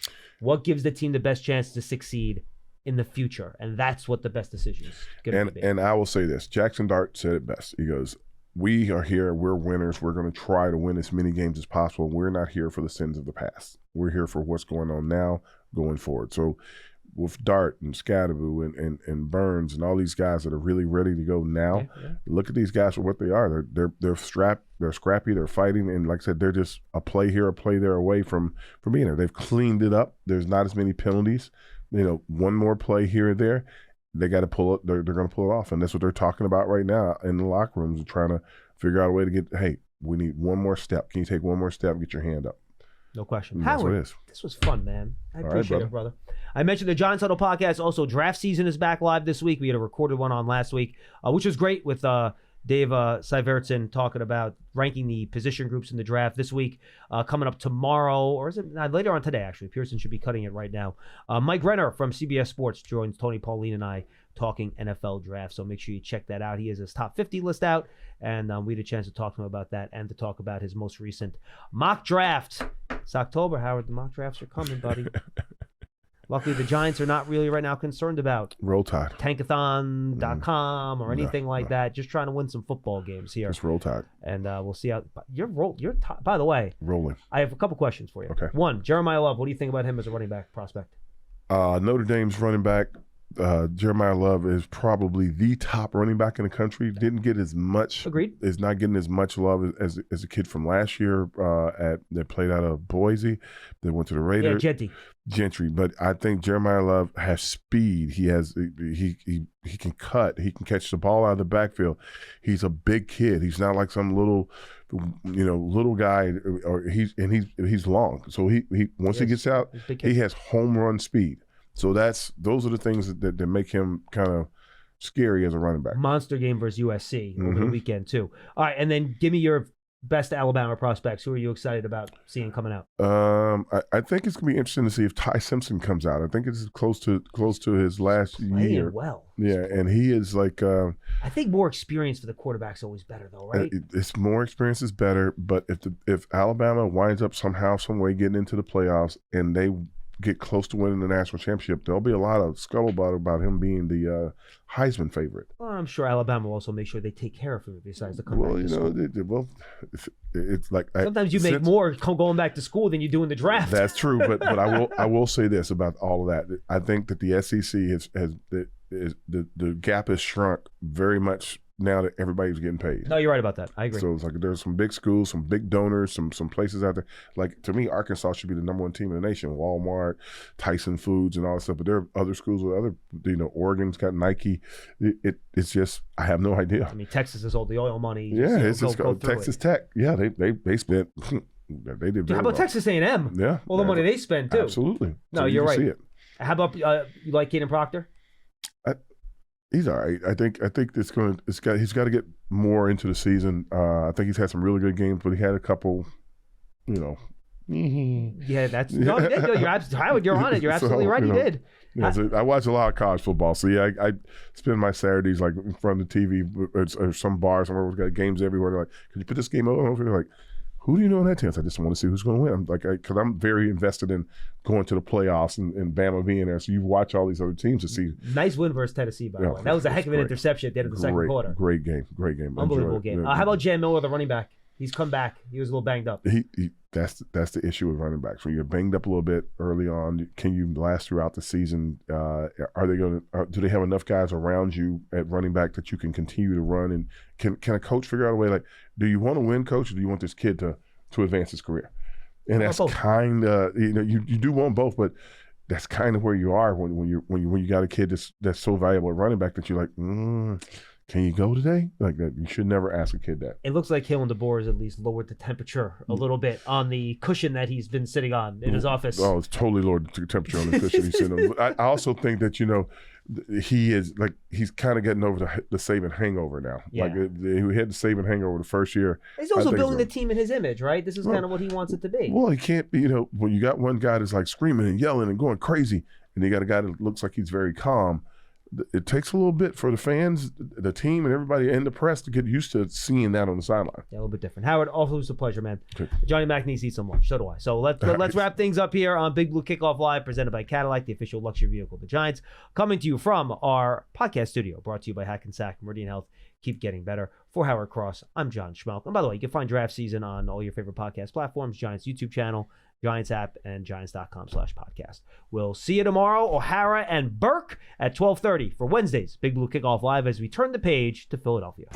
[SPEAKER 1] What gives the team the best chance to succeed in the future? And that's what the best decision is going to be.
[SPEAKER 2] And I will say this. Jaxson Dart said it best. He goes, we are here. We're winners. We're going to try to win as many games as possible. We're not here for the sins of the past. We're here for what's going on now, going forward. So with Dart and Scadaboo and Burns and all these guys that are really ready to go now, look at these guys for what they are. They're strapped, they're scrappy, they're fighting, and like I said, they're just a play here, a play there away from being there. They've cleaned it up. There's not as many penalties. One more play here or there, they got to pull it. They're going to pull it off, and that's what they're talking about right now in the locker rooms, trying to figure out a way to get. Hey, we need one more step. Can you take one more step and get your hand up?
[SPEAKER 1] No question. Howard, this was fun, man. I appreciate it, brother. I mentioned the Giants Huddle podcast. Also, draft season is back live this week. We had a recorded one on last week, which was great with Dave Syvertson talking about ranking the position groups in the draft this week. Coming up tomorrow, or is it later on today, actually? Pearson should be cutting it right now. Mike Renner from CBS Sports joins Tony Pauline and I talking NFL draft. So make sure you check that out. He has his top 50 list out, and we had a chance to talk to him about that and to talk about his most recent mock draft. It's October, Howard. The mock drafts are coming, buddy. Luckily, the Giants are not really right now concerned about
[SPEAKER 2] Roll Tide,
[SPEAKER 1] Tankathon.com or anything like that. Just trying to win some football games here.
[SPEAKER 2] Just Roll Tide,
[SPEAKER 1] and we'll see how by the way,
[SPEAKER 2] rolling.
[SPEAKER 1] I have a couple questions for you.
[SPEAKER 2] Okay.
[SPEAKER 1] One, Jeremiah Love. What do you think about him as a running back prospect?
[SPEAKER 2] Notre Dame's running back. Jeremiah Love is probably the top running back in the country. Didn't get as much.
[SPEAKER 1] Agreed.
[SPEAKER 2] Is not getting as much love as a kid from last year that played out of Boise. That went to the Raiders.
[SPEAKER 1] Yeah,
[SPEAKER 2] Gentry. But I think Jeremiah Love has speed. He can cut. He can catch the ball out of the backfield. He's a big kid. He's not like some little guy. Or he's long. So he once he gets out, he has home run speed. So those are the things that make him kind of scary as a running back.
[SPEAKER 1] Monster game versus USC over the weekend too. All right, and then give me your best Alabama prospects. Who are you excited about seeing coming out?
[SPEAKER 2] I think it's gonna be interesting to see if Ty Simpson comes out. I think it's close to his last year.
[SPEAKER 1] Well,
[SPEAKER 2] yeah, and he is like.
[SPEAKER 1] I think more experience for the quarterback's always better, though, right?
[SPEAKER 2] It's more experience is better, but if Alabama winds up somehow, some way getting into the playoffs and they get close to winning the national championship, there'll be a lot of scuttlebutt about him being the Heisman favorite.
[SPEAKER 1] Well, I'm sure Alabama will also make sure they take care of him if he decides to come back to school.
[SPEAKER 2] It's like
[SPEAKER 1] sometimes you make more going back to school than you do in the draft.
[SPEAKER 2] That's true, but I will say this about all of that. I think that the SEC the gap has shrunk very much now that everybody's getting paid.
[SPEAKER 1] No, you're right about that. I agree.
[SPEAKER 2] So it's like there's some big schools, some big donors, some places out there. Like to me, Arkansas should be the number one team in the nation. Walmart, Tyson Foods, and all that stuff. But there are other schools with other, Oregon's got Nike. It's just I have no idea.
[SPEAKER 1] I mean, Texas has all the oil money.
[SPEAKER 2] Yeah, it's Texas Tech. Yeah, they spent. They did.
[SPEAKER 1] How about Texas A&M?
[SPEAKER 2] Yeah,
[SPEAKER 1] all the money they spend too.
[SPEAKER 2] Absolutely.
[SPEAKER 1] No,
[SPEAKER 2] so
[SPEAKER 1] you're right.
[SPEAKER 2] See it.
[SPEAKER 1] How about you like Caden Proctor?
[SPEAKER 2] He's all right. I think he's got to get more into the season. I think he's had some really good games, but he had a couple,
[SPEAKER 1] Yeah, that's you're on it. You're absolutely right. He did.
[SPEAKER 2] Yeah, so I watch a lot of college football, so yeah, I spend my Saturdays like in front of the TV or some bar somewhere. We've got games everywhere. They're like, "Could you put this game over?" They're like, who do you know in that chance? I just want to see who's going to win. I'm like, because I'm very invested in going to the playoffs and Bama being there. So you watch all these other teams to see.
[SPEAKER 1] Nice win versus Tennessee, by the way. That was a heck of an interception at the end of the second quarter.
[SPEAKER 2] Great game.
[SPEAKER 1] Unbelievable game. How about Jan Miller, the running back? He's come back. He was a little banged up.
[SPEAKER 2] That's the issue with running backs. When you're banged up a little bit early on, can you last throughout the season? Do they have enough guys around you at running back that you can continue to run? And can a coach figure out a way, like, do you want to win, coach, or do you want this kid to advance his career? And that's kind of, you do want both, but that's kind of where you are when you got a kid that's so valuable at running back that you're like, can you go today? Like that, you should never ask a kid that.
[SPEAKER 1] It looks like Kalen DeBoer has at least lowered the temperature a little bit on the cushion that he's been sitting on in his office.
[SPEAKER 2] Oh, it's totally lowered the temperature on the cushion he's sitting on. I also think that he's kind of getting over the Saban hangover now.
[SPEAKER 1] Yeah.
[SPEAKER 2] Like he had the Saban hangover the first year.
[SPEAKER 1] He's also building the team in his image, right? This is kind of what he wants it to be.
[SPEAKER 2] Well, he can't be. When you got one guy that's like screaming and yelling and going crazy, and you got a guy that looks like he's very calm. It takes a little bit for the fans, the team, and everybody and the press to get used to seeing that on the sideline.
[SPEAKER 1] Yeah, a little bit different. Howard, always a pleasure, man.
[SPEAKER 2] Okay.
[SPEAKER 1] Johnny Mac needs to eat some lunch. So do I. So let's wrap things up here on Big Blue Kickoff Live, presented by Cadillac, the official luxury vehicle of the Giants. Coming to you from our podcast studio, brought to you by Hackensack Meridian Health. Keep getting better. For Howard Cross, I'm John Schmeelk. And by the way, you can find draft season on all your favorite podcast platforms, Giants YouTube channel, Giants app, and Giants.com/podcast. We'll see you tomorrow, O'Hara and Burke at 12:30 for Wednesday's Big Blue Kickoff Live as we turn the page to Philadelphia.